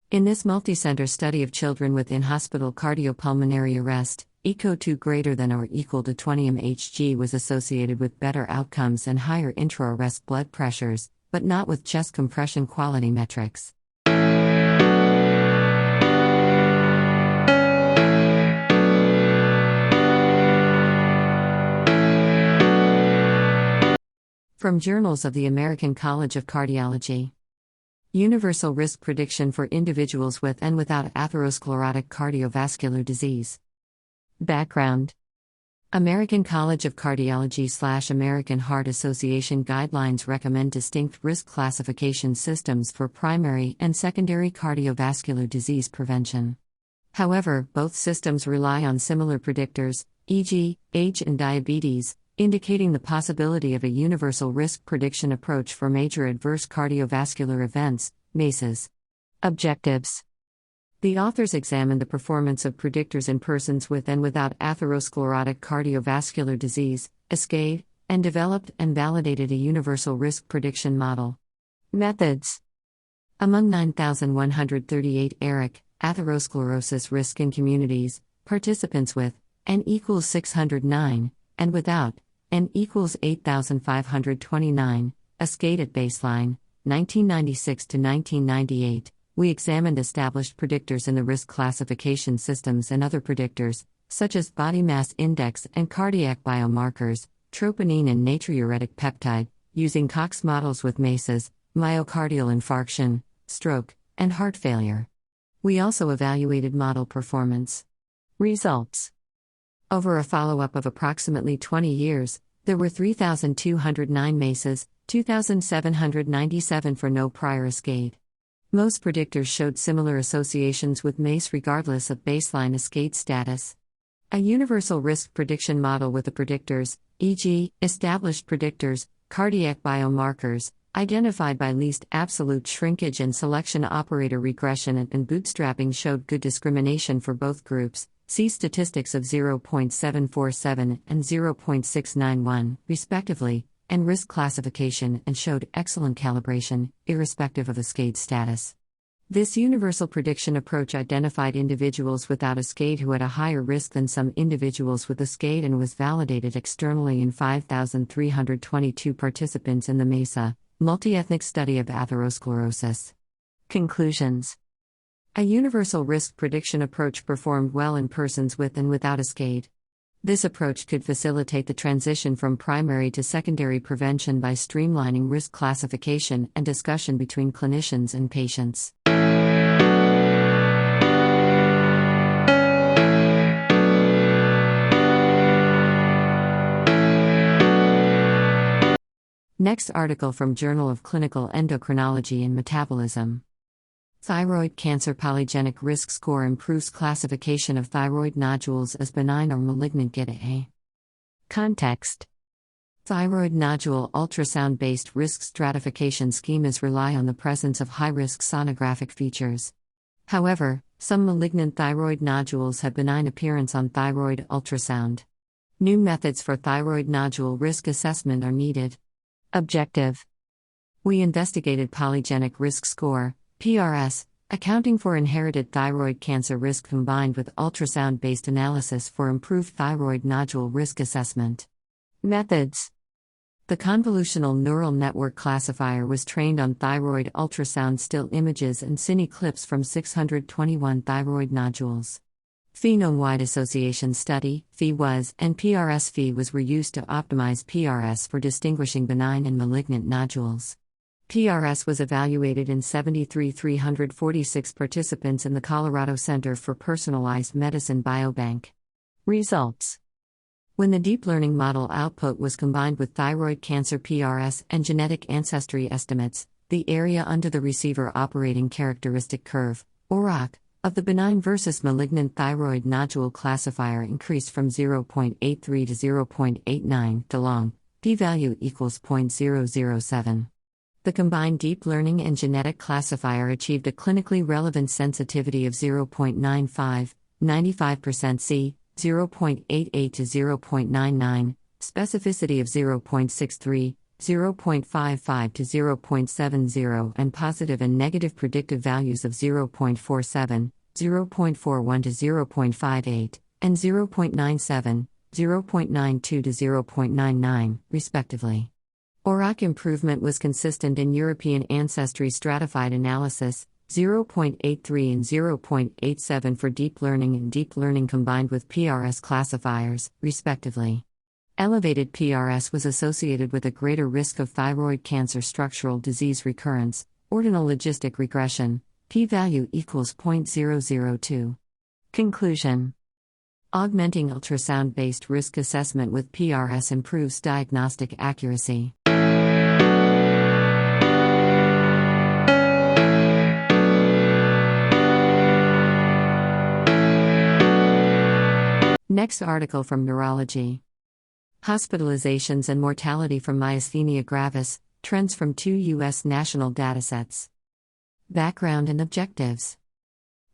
In this multicenter study of children with in-hospital cardiopulmonary arrest, ECO2 greater than or equal to 20 mHg was associated with better outcomes and higher intra-arrest blood pressures, but not with chest compression quality metrics. From Journals of the American College of Cardiology. Universal risk prediction for individuals with and without atherosclerotic cardiovascular disease. Background: American College of Cardiology/American Heart Association guidelines recommend distinct risk classification systems for primary and secondary cardiovascular disease prevention. However, both systems rely on similar predictors, e.g., age and diabetes, indicating the possibility of a universal risk prediction approach for major adverse cardiovascular events, MACEs. Objectives: The authors examined the performance of predictors in persons with and without atherosclerotic cardiovascular disease, ASCADE, and developed and validated a universal risk prediction model. Methods: Among 9,138 ARIC, atherosclerosis risk in communities, participants with N equals 609, and without N equals 8,529, ASCADE at baseline, 1996 to 1998. We examined established predictors in the risk classification systems and other predictors, such as body mass index and cardiac biomarkers, troponin and natriuretic peptide, using Cox models with MACEs, myocardial infarction, stroke, and heart failure. We also evaluated model performance. Results: Over a follow-up of approximately 20 years, there were 3,209 MACEs, 2,797 for no prior ASCADE. Most predictors showed similar associations with MACE regardless of baseline ASCADE status. A universal risk prediction model with the predictors, e.g., established predictors, cardiac biomarkers, identified by least absolute shrinkage and selection operator regression and bootstrapping showed good discrimination for both groups. See statistics of 0.747 and 0.691, respectively, and risk classification and showed excellent calibration, irrespective of ASCADE status. This universal prediction approach identified individuals without ASCADE who had a higher risk than some individuals with ASCADE and was validated externally in 5,322 participants in the MESA, multi-ethnic study of atherosclerosis. Conclusions: A universal risk prediction approach performed well in persons with and without ASCADE. This approach could facilitate the transition from primary to secondary prevention by streamlining risk classification and discussion between clinicians and patients. Next article from Journal of Clinical Endocrinology and Metabolism. Thyroid cancer polygenic risk score improves classification of thyroid nodules as benign or malignant. Get A. Context: Thyroid nodule ultrasound-based risk stratification schemas rely on the presence of high-risk sonographic features. However, some malignant thyroid nodules have benign appearance on thyroid ultrasound. New methods for thyroid nodule risk assessment are needed. Objective: We investigated polygenic risk score, PRS, accounting for inherited thyroid cancer risk combined with ultrasound-based analysis for improved thyroid nodule risk assessment. Methods: The convolutional neural network classifier was trained on thyroid ultrasound still images and cine clips from 621 thyroid nodules. Phenome-wide association study, PHI-WAS, and PRS-PHI were used to optimize PRS for distinguishing benign and malignant nodules. PRS was evaluated in 73,346 participants in the Colorado Center for Personalized Medicine Biobank. Results: When the deep learning model output was combined with thyroid cancer PRS and genetic ancestry estimates, the area under the receiver operating characteristic curve, ORAC, of the benign versus malignant thyroid nodule classifier increased from 0.83 to 0.89 to long, p-value equals 0.007. The combined deep learning and genetic classifier achieved a clinically relevant sensitivity of 0.95, 95% C, 0.88 to 0.99, specificity of 0.63, 0.55 to 0.70, and positive and negative predictive values of 0.47, 0.41 to 0.58, and 0.97, 0.92 to 0.99, respectively. ORAC improvement was consistent in European ancestry stratified analysis, 0.83 and 0.87 for deep learning and deep learning combined with PRS classifiers, respectively. Elevated PRS was associated with a greater risk of thyroid cancer structural disease recurrence, Ordinal logistic regression, p-value equals 0.002. Conclusion. Augmenting ultrasound-based risk assessment with PRS improves diagnostic accuracy. Next article from Neurology. Hospitalizations and mortality from myasthenia gravis, trends from 2 U.S. national datasets. Background and objectives.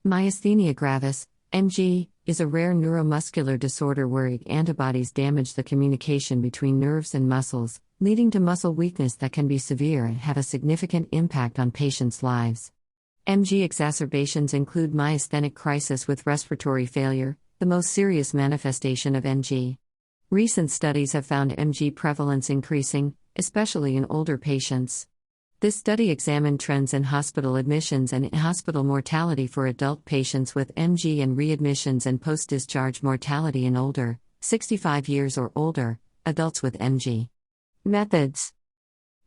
Myasthenia gravis, MG, is a rare neuromuscular disorder where antibodies damage the communication between nerves and muscles, leading to muscle weakness that can be severe and have a significant impact on patients' lives. MG exacerbations include myasthenic crisis with respiratory failure, the most serious manifestation of MG. Recent studies have found MG prevalence increasing, especially in older patients. This study examined trends in hospital admissions and in-hospital mortality for adult patients with MG and readmissions and post-discharge mortality in older, 65 years or older, adults with MG. Methods.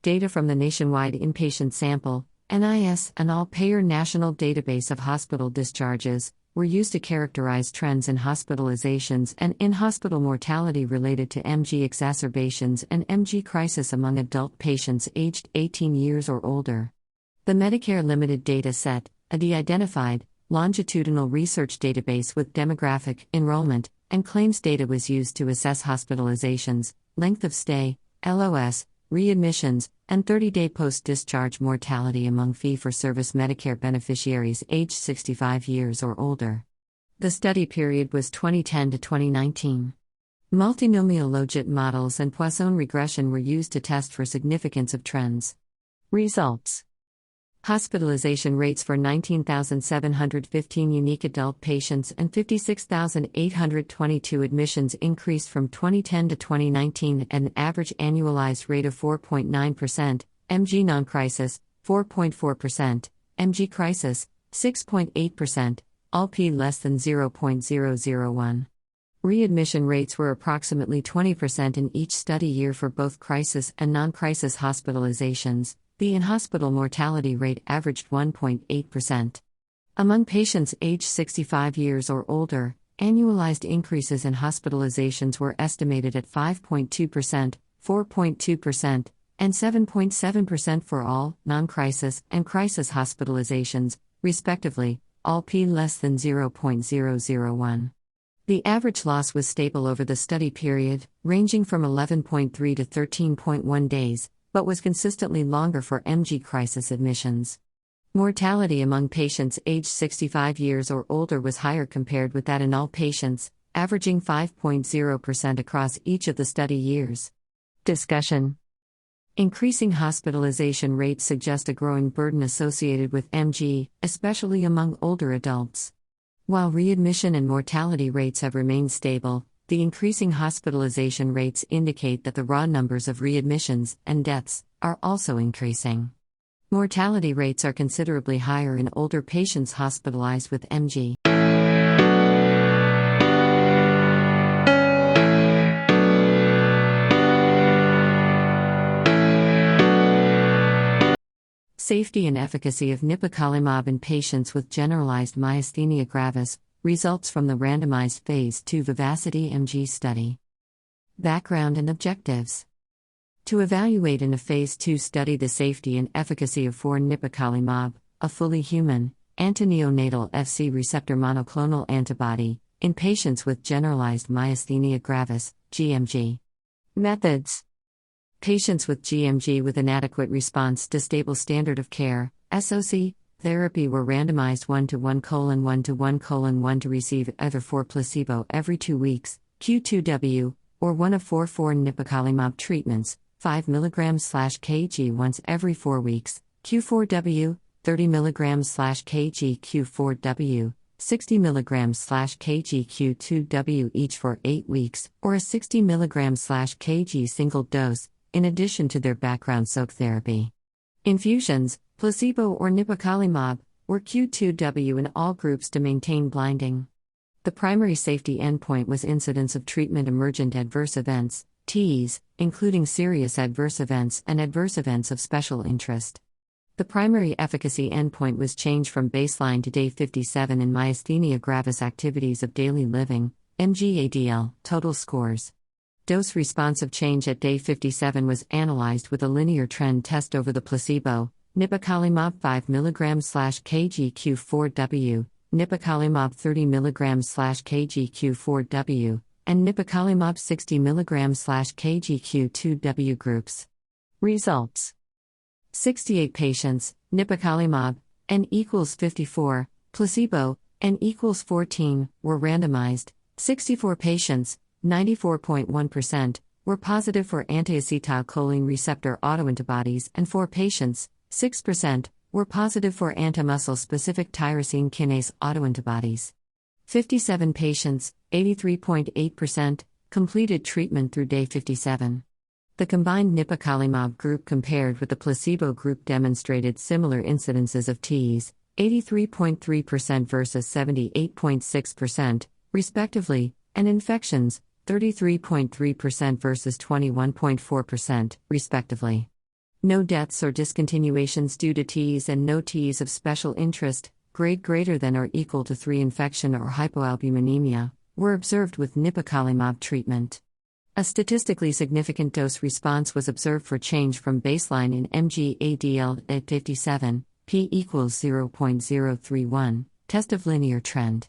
Data from the nationwide inpatient sample, NIS, and all-payer national database of hospital discharges, were used to characterize trends in hospitalizations and in-hospital mortality related to MG exacerbations and MG crisis among adult patients aged 18 years or older. The Medicare Limited Data Set, a de-identified, longitudinal research database with demographic, enrollment, and claims data was used to assess hospitalizations, length of stay, LOS, readmissions, and 30-day post-discharge mortality among fee-for-service Medicare beneficiaries aged 65 years or older. The study period was 2010 to 2019. Multinomial logit models and Poisson regression were used to test for significance of trends. Results. Hospitalization rates for 19,715 unique adult patients and 56,822 admissions increased from 2010 to 2019 at an average annualized rate of 4.9%, MG non-crisis, 4.4%, MG crisis, 6.8%, all p less than 0.001. Readmission rates were approximately 20% in each study year for both crisis and non-crisis hospitalizations. The in-hospital mortality rate averaged 1.8%. Among patients aged 65 years or older, annualized increases in hospitalizations were estimated at 5.2%, 4.2%, and 7.7% for all non-crisis and crisis hospitalizations, respectively, all p less than 0.001. The average loss was stable over the study period, ranging from 11.3 to 13.1 days, but was consistently longer for MG crisis admissions. Mortality among patients aged 65 years or older was higher compared with that in all patients, averaging 5.0% across each of the study years. Discussion. Increasing hospitalization rates suggest a growing burden associated with MG, especially among older adults. While readmission and mortality rates have remained stable, the increasing hospitalization rates indicate that the raw numbers of readmissions and deaths are also increasing. Mortality rates are considerably higher in older patients hospitalized with MG. Safety and efficacy of Nipocalimab in patients with generalized myasthenia gravis. Results from the randomized Phase 2 Vivacity MG study. Background and objectives. To evaluate in a Phase 2 study the safety and efficacy of Nipocalimab, a fully human, anti-neonatal Fc receptor monoclonal antibody, in patients with generalized myasthenia gravis, GMG. Methods. Patients with GMG with inadequate response to stable standard of care, SOC, therapy were randomized 1:1:1:1:1 to receive either 4 placebo every 2 weeks, Q2W, or one of 4 Nipocalimab treatments, 5 mg/kg once every 4 weeks, Q4W, 30 mg/kg Q4W, 60 mg/kg Q2W each for 8 weeks, or a 60 mg/kg single dose, in addition to their background SOC therapy. Infusions, placebo or Nipocalimab, were Q2W in all groups to maintain blinding. The primary safety endpoint was incidence of treatment-emergent adverse events, TEAs, including serious adverse events and adverse events of special interest. The primary efficacy endpoint was change from baseline to day 57 in myasthenia gravis activities of daily living, MGADL, total scores. Dose responsive change at day 57 was analyzed with a linear trend test over the placebo, Nipocalimab 5 mg/kg Q4W, Nipocalimab 30 mg/kg Q4W, and Nipocalimab 60 mg/kg Q2W groups. Results: 68 patients, Nipocalimab, N equals 54, placebo, N equals 14, were randomized. 64 patients, 94.1%, were positive for anti-acetylcholine receptor autoantibodies, and 4 patients, 6%, were positive for antimuscle-specific tyrosine kinase autoantibodies. 57 patients, 83.8%, completed treatment through day 57. The combined Nipocalimab group compared with the placebo group demonstrated similar incidences of TEs, 83.3% versus 78.6%, respectively, and infections, 33.3% versus 21.4%, respectively. No deaths or discontinuations due to TEs and no TEs of special interest, grade greater than or equal to 3 infection or hypoalbuminemia, were observed with Nipocalimab treatment. A statistically significant dose response was observed for change from baseline in MG-ADL at 57, p equals 0.031, test of linear trend.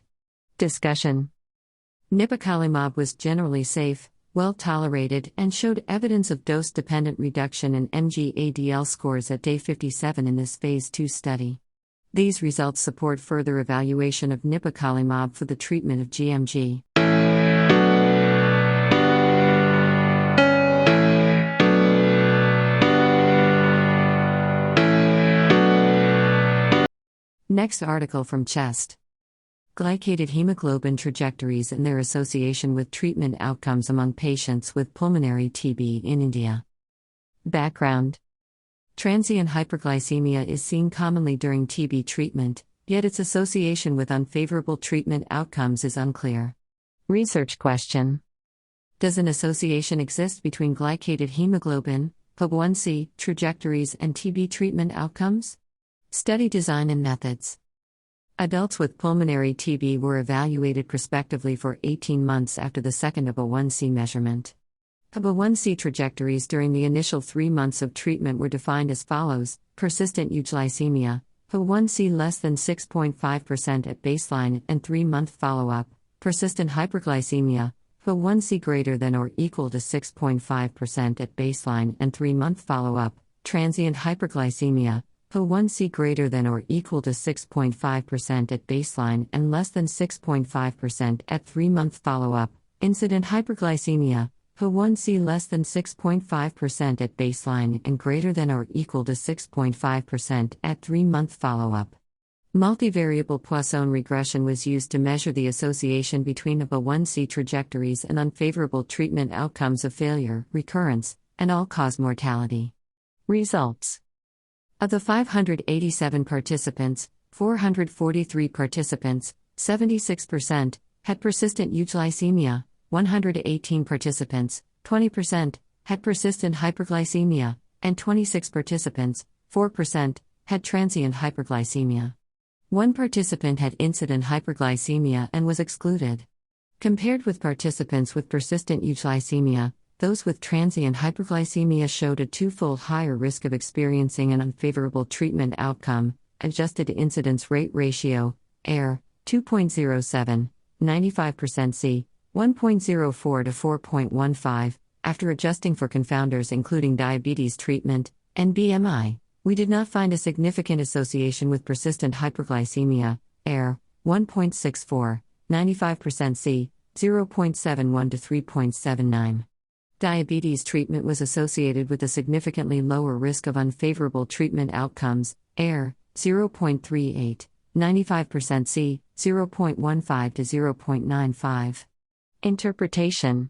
Discussion. Nipocalimab was generally safe, well tolerated, and showed evidence of dose-dependent reduction in MG-ADL scores at day 57 in this phase 2 study. These results support further evaluation of Nipocalimab for the treatment of gMG. Next article from Chest. Glycated hemoglobin trajectories and their association with treatment outcomes among patients with pulmonary TB in India. Background. Transient hyperglycemia is seen commonly during TB treatment, yet its association with unfavorable treatment outcomes is unclear. Research question. Does an association exist between glycated hemoglobin, PAB1C, trajectories and TB treatment outcomes? Study design and methods. Adults with pulmonary TB were evaluated prospectively for 18 months after the second PAB1C measurement. PAB1C trajectories during the initial 3 months of treatment were defined as follows: persistent euglycemia, PAB1C less than 6.5% at baseline and 3-month follow-up, persistent hyperglycemia, PAB1C greater than or equal to 6.5% at baseline and 3-month follow-up, transient hyperglycemia, PAB1C greater than or equal to 6.5% at baseline and less than 6.5% at 3-month follow-up, incident hyperglycemia, PAB1C less than 6.5% at baseline and greater than or equal to 6.5% at 3-month follow-up. Multivariable Poisson regression was used to measure the association between PAB1C trajectories and unfavorable treatment outcomes of failure, recurrence, and all-cause mortality. Results. Of the 587 participants, 443 participants, 76%, had persistent euglycemia, 118 participants, 20%, had persistent hyperglycemia, and 26 participants, 4%, had transient hyperglycemia. 1 participant had incident hyperglycemia and was excluded. Compared with participants with persistent euglycemia, those with transient hyperglycemia showed a 2-fold higher risk of experiencing an unfavorable treatment outcome, adjusted incidence rate ratio, AIR, 2.07, 95% C, 1.04 to 4.15, after adjusting for confounders including diabetes treatment, and BMI. We did not find a significant association with persistent hyperglycemia, AIR, 1.64, 95% C, 0.71 to 3.79. Diabetes treatment was associated with a significantly lower risk of unfavorable treatment outcomes, AIR, 0.38, 95% C, 0.15 to 0.95. Interpretation.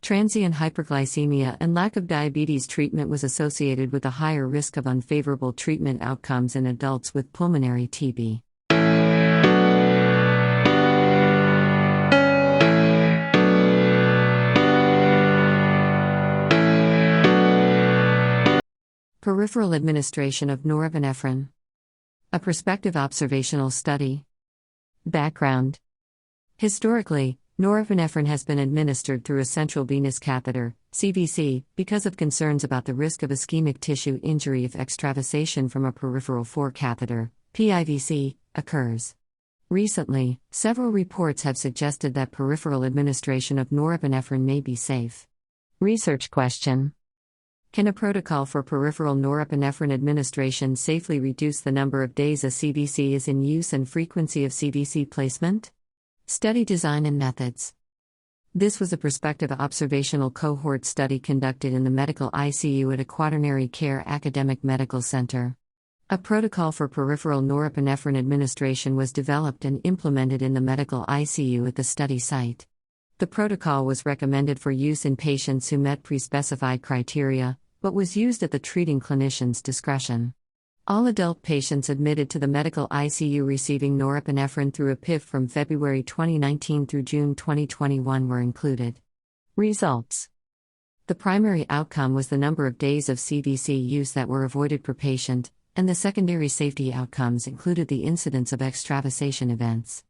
Transient hyperglycemia and lack of diabetes treatment was associated with a higher risk of unfavorable treatment outcomes in adults with pulmonary TB. Peripheral administration of norepinephrine. A prospective observational study. Background. Historically, norepinephrine has been administered through a central venous catheter, CVC, because of concerns about the risk of ischemic tissue injury if extravasation from a peripheral forecatheter, PIVC, occurs. Recently, several reports have suggested that peripheral administration of norepinephrine may be safe. Research question. Can a protocol for peripheral norepinephrine administration safely reduce the number of days a CVC is in use and frequency of CVC placement? Study design and methods. This was a prospective observational cohort study conducted in the medical ICU at a quaternary care academic medical center. A protocol for peripheral norepinephrine administration was developed and implemented in the medical ICU at the study site. The protocol was recommended for use in patients who met pre-specified criteria, but was used at the treating clinician's discretion. All adult patients admitted to the medical ICU receiving norepinephrine through a PIV from February 2019 through June 2021 were included. Results. The primary outcome was the number of days of CVC use that were avoided per patient, and the secondary safety outcomes included the incidence of extravasation events.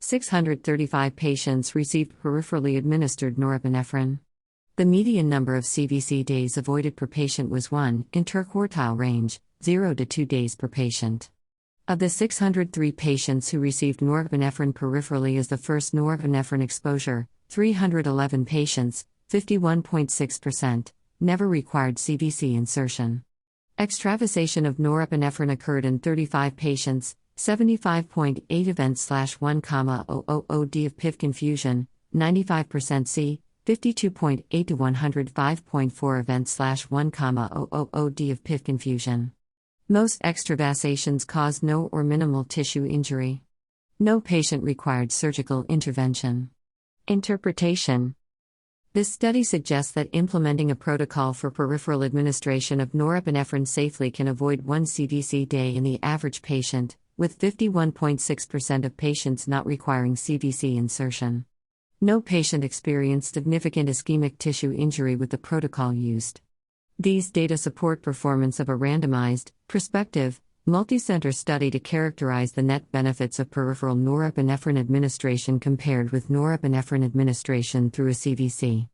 635 patients received peripherally administered norepinephrine. The median number of CVC days avoided per patient was 1, interquartile range, 0 to 2 days per patient. Of the 603 patients who received norepinephrine peripherally as the first norepinephrine exposure, 311 patients, 51.6%, never required CVC insertion. Extravasation of norepinephrine occurred in 35 patients, 75.8 events/1,000 D of PIV confusion, 95% C, 52.8 to 105.4 events/1,000 D of PIV confusion. Most extravasations caused no or minimal tissue injury. No patient required surgical intervention. Interpretation. This study suggests that implementing a protocol for peripheral administration of norepinephrine safely can avoid 1 CVC day in the average patient, with 51.6% of patients not requiring CVC insertion. No patient experienced significant ischemic tissue injury with the protocol used. These data support performance of a randomized, prospective, multicenter study to characterize the net benefits of peripheral norepinephrine administration compared with norepinephrine administration through a CVC.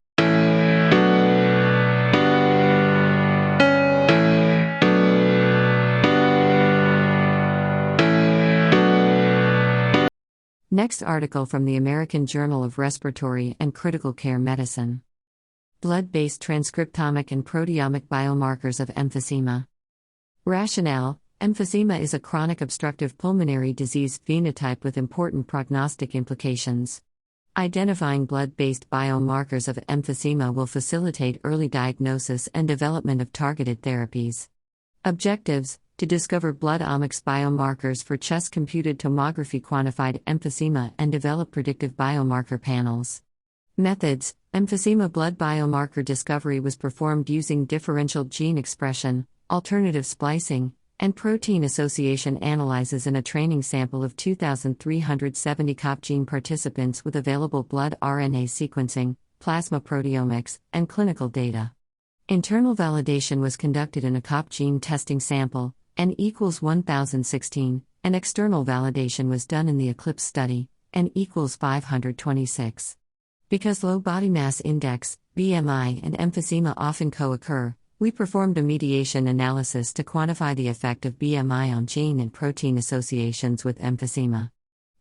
Next article from the American Journal of Respiratory and Critical Care Medicine. Blood-based transcriptomic and proteomic biomarkers of emphysema. Rationale: emphysema is a chronic obstructive pulmonary disease phenotype with important prognostic implications. Identifying blood-based biomarkers of emphysema will facilitate early diagnosis and development of targeted therapies. Objectives: to discover blood omics biomarkers for chest-computed tomography quantified emphysema and develop predictive biomarker panels. Methods: emphysema blood biomarker discovery was performed using differential gene expression, alternative splicing, and protein association analyses in a training sample of 2,370 COP gene participants with available blood RNA sequencing, plasma proteomics, and clinical data. Internal validation was conducted in a COP gene testing sample, N equals 1016, and external validation was done in the ECLIPSE study, N equals 526. Because low body mass index, BMI, and emphysema often co-occur, we performed a mediation analysis to quantify the effect of BMI on gene and protein associations with emphysema.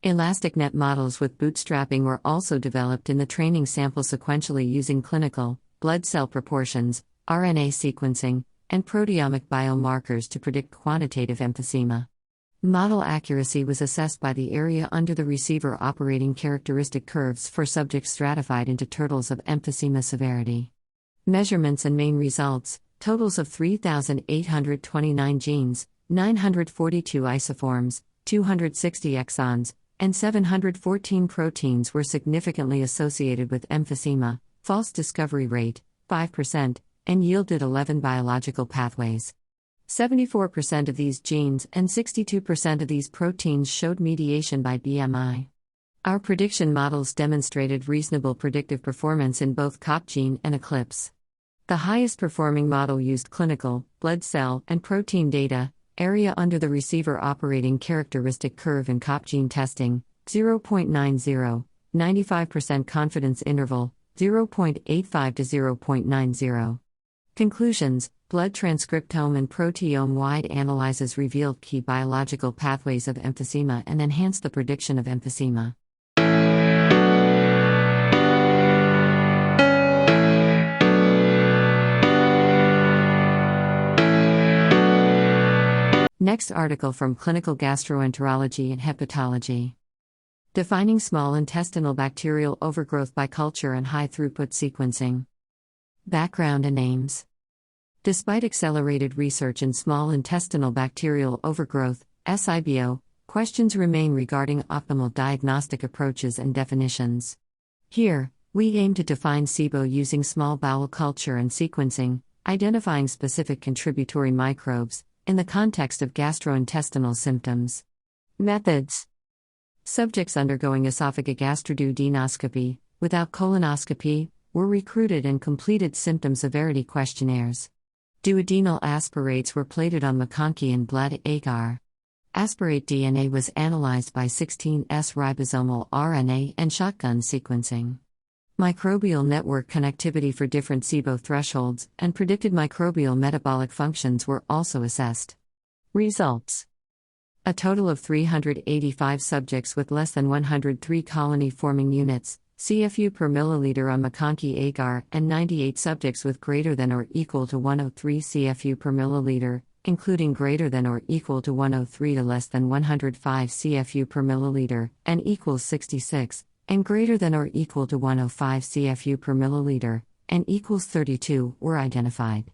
Elastic net models with bootstrapping were also developed in the training sample sequentially using clinical, blood cell proportions, RNA sequencing, and proteomic biomarkers to predict quantitative emphysema. Model accuracy was assessed by the area under the receiver operating characteristic curves for subjects stratified into tertils of emphysema severity. Measurements and main results: totals of 3,829 genes, 942 isoforms, 260 exons, and 714 proteins were significantly associated with emphysema, false discovery rate, 5%, and yielded 11 biological pathways. 74% of these genes and 62% of these proteins showed mediation by BMI. Our prediction models demonstrated reasonable predictive performance in both COP gene and ECLIPSE. The highest performing model used clinical, blood cell, and protein data, area under the receiver operating characteristic curve in COP gene testing, 0.90, 95% confidence interval, 0.85 to 0.90. Conclusions: blood transcriptome and proteome-wide analyses revealed key biological pathways of emphysema and enhanced the prediction of emphysema. Next article from Clinical Gastroenterology and Hepatology. Defining small intestinal bacterial overgrowth by culture and high-throughput sequencing. Background and names. Despite accelerated research in small intestinal bacterial overgrowth, SIBO, questions remain regarding optimal diagnostic approaches and definitions. Here, we aim to define SIBO using small bowel culture and sequencing, identifying specific contributory microbes, in the context of gastrointestinal symptoms. Methods. Subjects undergoing esophagogastroduodenoscopy, without colonoscopy, were recruited and completed symptom severity questionnaires. Duodenal aspirates were plated on McConkey blood agar. Aspirate DNA was analyzed by 16S ribosomal RNA and shotgun sequencing. Microbial network connectivity for different SIBO thresholds and predicted microbial metabolic functions were also assessed. Results. A total of 385 subjects with less than 103 colony-forming units, CFU per milliliter on McConkey agar, and 98 subjects with greater than or equal to 103 CFU per milliliter, including greater than or equal to 103 to less than 105 CFU per milliliter, and equals 66, and greater than or equal to 105 CFU per milliliter, and equals 32, were identified.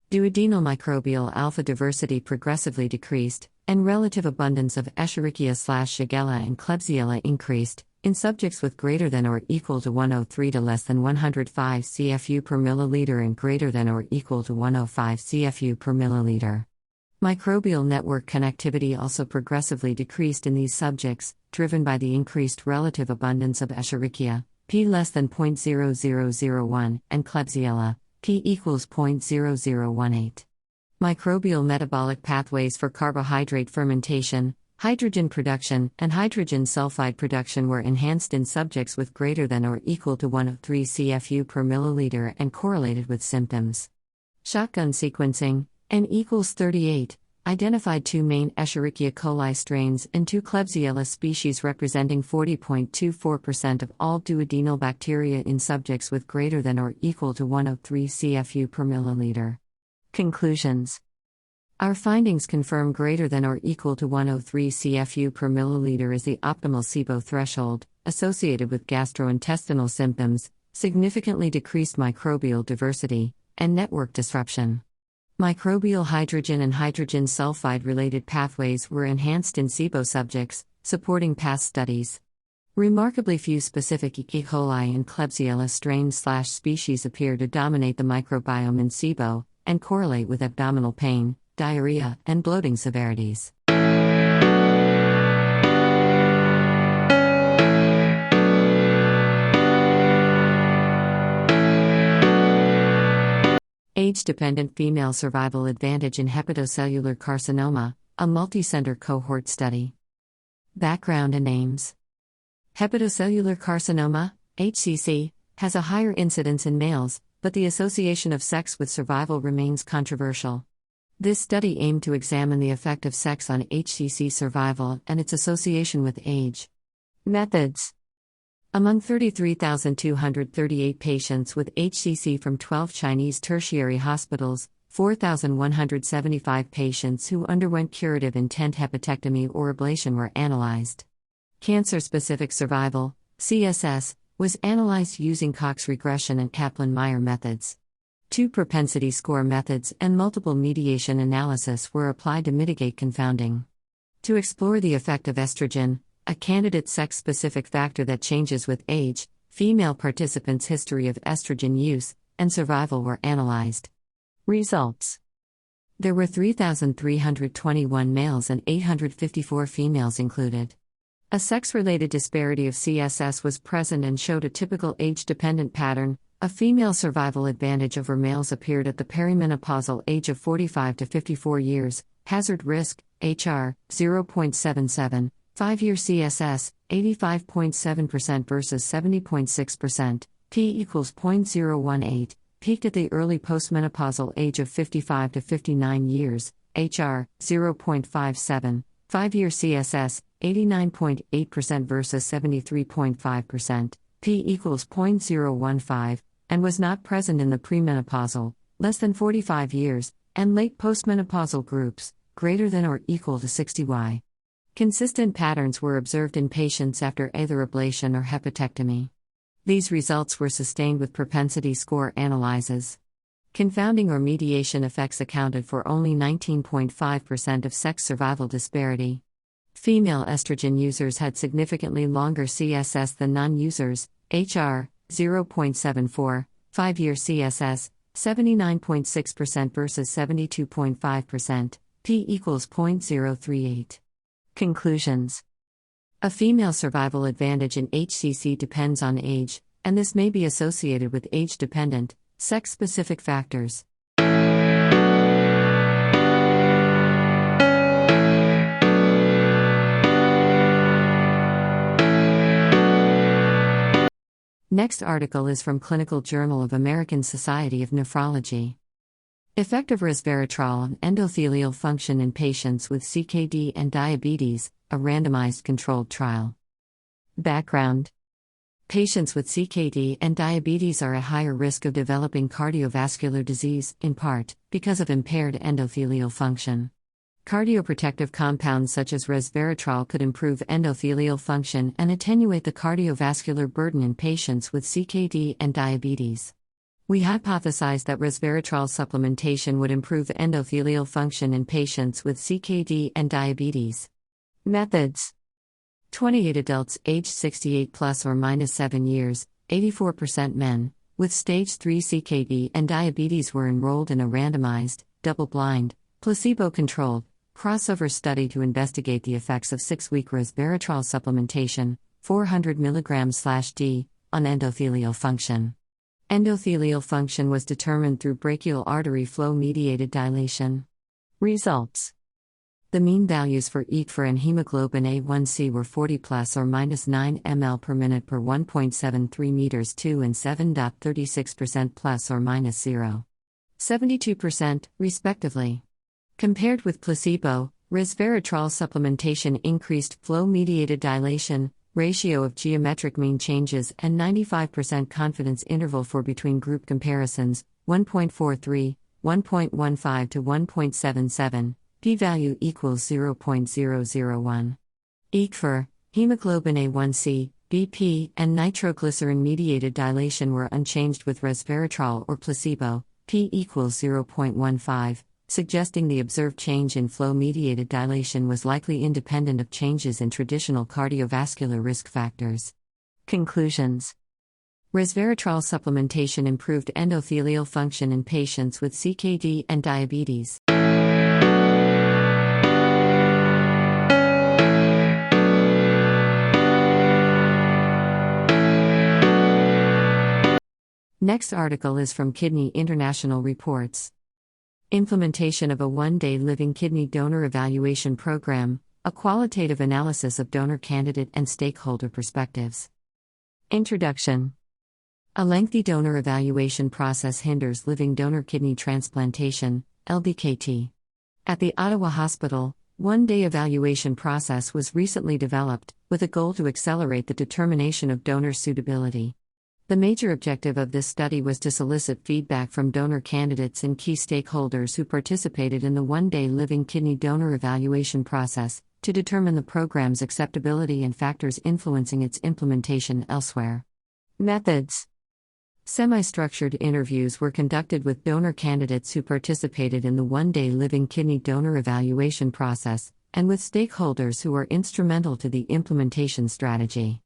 Duodenal microbial alpha diversity progressively decreased, and relative abundance of Escherichia/Shigella and Klebsiella increased, in subjects with greater than or equal to 103 to less than 105 CFU per milliliter and greater than or equal to 105 CFU per milliliter. Microbial network connectivity also progressively decreased in these subjects, driven by the increased relative abundance of Escherichia, p less than 0.0001, and Klebsiella, p equals 0.0018. Microbial metabolic pathways for carbohydrate fermentation, hydrogen production, and hydrogen sulfide production were enhanced in subjects with greater than or equal to 103 CFU per milliliter and correlated with symptoms. Shotgun sequencing, N equals 38, identified two main Escherichia coli strains and two Klebsiella species representing 40.24% of all duodenal bacteria in subjects with greater than or equal to 103 CFU per milliliter. Conclusions. Our findings confirm greater than or equal to 103 CFU per milliliter is the optimal SIBO threshold, associated with gastrointestinal symptoms, significantly decreased microbial diversity, and network disruption. Microbial hydrogen and hydrogen sulfide-related pathways were enhanced in SIBO subjects, supporting past studies. Remarkably few specific E. coli and Klebsiella strains/species appear to dominate the microbiome in SIBO, and correlate with abdominal pain, diarrhea, and bloating severities. Age-dependent female survival advantage in hepatocellular carcinoma, a multicenter cohort study. Background and names. Hepatocellular carcinoma, HCC, has a higher incidence in males, but the association of sex with survival remains controversial. This study aimed to examine the effect of sex on HCC survival and its association with age. Methods. Among 33,238 patients with HCC from 12 Chinese tertiary hospitals, 4,175 patients who underwent curative intent hepatectomy or ablation were analyzed. Cancer-specific survival, CSS, was analyzed using Cox regression and Kaplan-Meier methods. 2 propensity score methods and multiple mediation analysis were applied to mitigate confounding. To explore the effect of estrogen, a candidate sex-specific factor that changes with age, female participants' history of estrogen use, and survival were analyzed. Results. There were 3,321 males and 854 females included. A sex-related disparity of CSS was present and showed a typical age-dependent pattern, A female survival advantage over males appeared at the perimenopausal age of 45 to 54 years, hazard risk, HR, 0.77, 5-year CSS, 85.7% versus 70.6%, P equals 0.018, peaked at the early postmenopausal age of 55 to 59 years, HR, 0.57, 5-year CSS, 89.8% versus 73.5%, P equals 0.015, and was not present in the premenopausal, less than 45 years, and late postmenopausal groups, greater than or equal to 60Y. Consistent patterns were observed in patients after either ablation or hepatectomy. These results were sustained with propensity score analyses. Confounding or mediation effects accounted for only 19.5% of sex survival disparity. Female estrogen users had significantly longer CSS than non-users, HR, 0.74, 5-year CSS, 79.6% versus 72.5%, P equals 0.038. Conclusions. A female survival advantage in HCC depends on age, and this may be associated with age-dependent, sex-specific factors. Next article is from Clinical Journal of American Society of Nephrology. Effect of resveratrol on endothelial function in patients with CKD and diabetes, a randomized controlled trial. Background. Patients with CKD and diabetes are at higher risk of developing cardiovascular disease, in part, because of impaired endothelial function. Cardioprotective compounds such as resveratrol could improve endothelial function and attenuate the cardiovascular burden in patients with CKD and diabetes. We hypothesized that resveratrol supplementation would improve endothelial function in patients with CKD and diabetes. Methods. 28 adults aged 68 plus or minus 7 years, 84% men, with stage 3 CKD and diabetes were enrolled in a randomized, double-blind, placebo-controlled, crossover study to investigate the effects of 6-week resveratrol supplementation, 400 mg/d, on endothelial function. Endothelial function was determined through brachial artery flow-mediated dilation. Results. The mean values for EGFR and hemoglobin A1c were 40 plus or minus 9 ml per minute per 1.73 meters 2 and 7.36% plus or minus 0.72%, respectively. Compared with placebo, resveratrol supplementation increased flow-mediated dilation, ratio of geometric mean changes and 95% confidence interval for between-group comparisons, 1.43, 1.15 to 1.77, p-value equals 0.001. EGFR, hemoglobin A1c, BP, and nitroglycerin-mediated dilation were unchanged with resveratrol or placebo, p equals 0.15. Suggesting the observed change in flow-mediated dilation was likely independent of changes in traditional cardiovascular risk factors. Conclusions. Resveratrol supplementation improved endothelial function in patients with CKD and diabetes. Next article is from Kidney International Reports. Implementation of a one-day living kidney donor evaluation program, a qualitative analysis of donor candidate and stakeholder perspectives. Introduction. A lengthy donor evaluation process hinders living donor kidney transplantation, LDKT. At the Ottawa Hospital, one-day evaluation process was recently developed, with a goal to accelerate the determination of donor suitability. The major objective of this study was to solicit feedback from donor candidates and key stakeholders who participated in the one-day living kidney donor evaluation process, to determine the program's acceptability and factors influencing its implementation elsewhere. Methods. Semi-structured interviews were conducted with donor candidates who participated in the one-day living kidney donor evaluation process, and with stakeholders who were instrumental to the implementation strategy.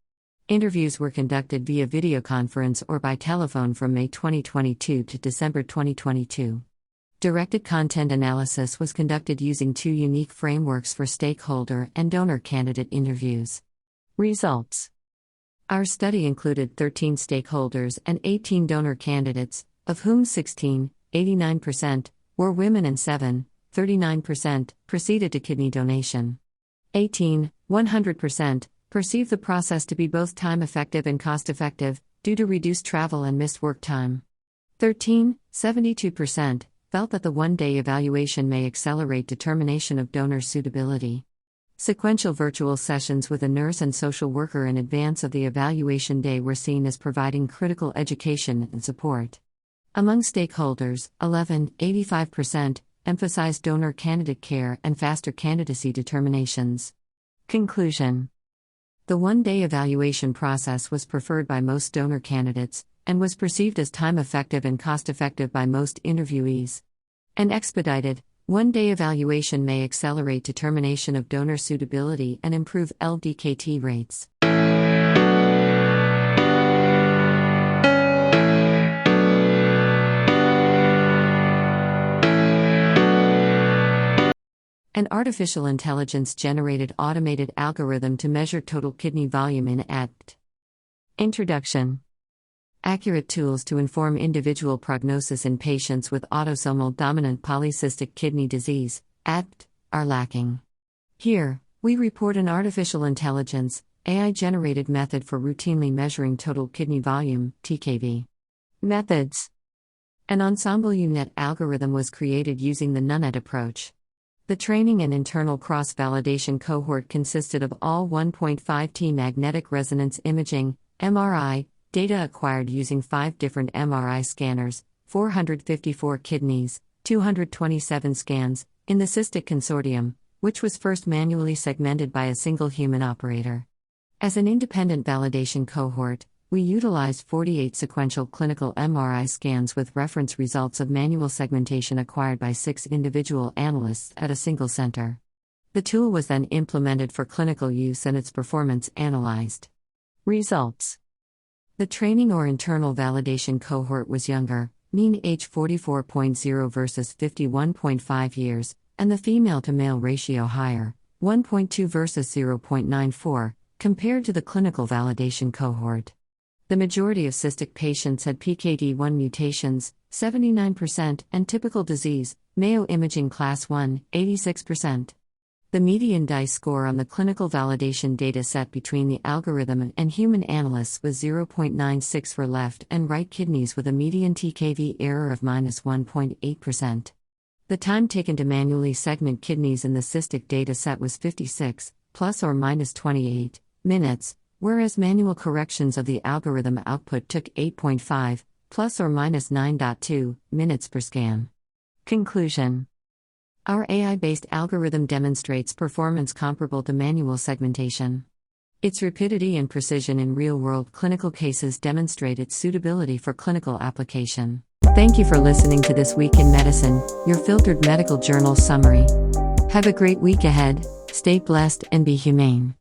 Interviews were conducted via videoconference or by telephone from May 2022 to December 2022. Directed content analysis was conducted using two unique frameworks for stakeholder and donor candidate interviews. Results. Our study included 13 stakeholders and 18 donor candidates, of whom 16, 89%, were women and 7, 39%, proceeded to kidney donation. 18, 100%, perceived the process to be both time-effective and cost-effective, due to reduced travel and missed work time. 13, 72%, felt that the one-day evaluation may accelerate determination of donor suitability. Sequential virtual sessions with a nurse and social worker in advance of the evaluation day were seen as providing critical education and support. Among stakeholders, 11, 85%, emphasized donor candidate care and faster candidacy determinations. Conclusion: the one-day evaluation process was preferred by most donor candidates, and was perceived as time-effective and cost-effective by most interviewees. An expedited, one-day evaluation may accelerate determination of donor suitability and improve LDKT rates. An artificial intelligence-generated automated algorithm to measure total kidney volume in ACT. Introduction. Accurate tools to inform individual prognosis in patients with autosomal dominant polycystic kidney disease, ADPT, are lacking. Here, we report an artificial intelligence, AI-generated method for routinely measuring total kidney volume, TKV. Methods. An ensemble UNET algorithm was created using the NUNET approach. The training and internal cross-validation cohort consisted of all 1.5T magnetic resonance imaging, MRI, data acquired using 5 different MRI scanners, 454 kidneys, 227 scans, in the cystic consortium, which was first manually segmented by a single human operator. As an independent validation cohort, we utilized 48 sequential clinical MRI scans with reference results of manual segmentation acquired by 6 individual analysts at a single center. The tool was then implemented for clinical use and its performance analyzed. Results. The training or internal validation cohort was younger, mean age 44.0 versus 51.5 years, and the female-to-male ratio higher, 1.2 versus 0.94, compared to the clinical validation cohort. The majority of cystic patients had PKD1 mutations, 79%, and typical disease, Mayo Imaging Class 1, 86%. The median DICE score on the clinical validation data set between the algorithm and human analysts was 0.96 for left and right kidneys with a median TKV error of -1.8%. The time taken to manually segment kidneys in the cystic data set was 56, plus or minus 28, minutes, whereas manual corrections of the algorithm output took 8.5, plus or minus 9.2, minutes per scan. Conclusion. Our AI-based algorithm demonstrates performance comparable to manual segmentation. Its rapidity and precision in real-world clinical cases demonstrate its suitability for clinical application. Thank you for listening to This Week in Medicine, your filtered medical journal summary. Have a great week ahead, stay blessed and be humane.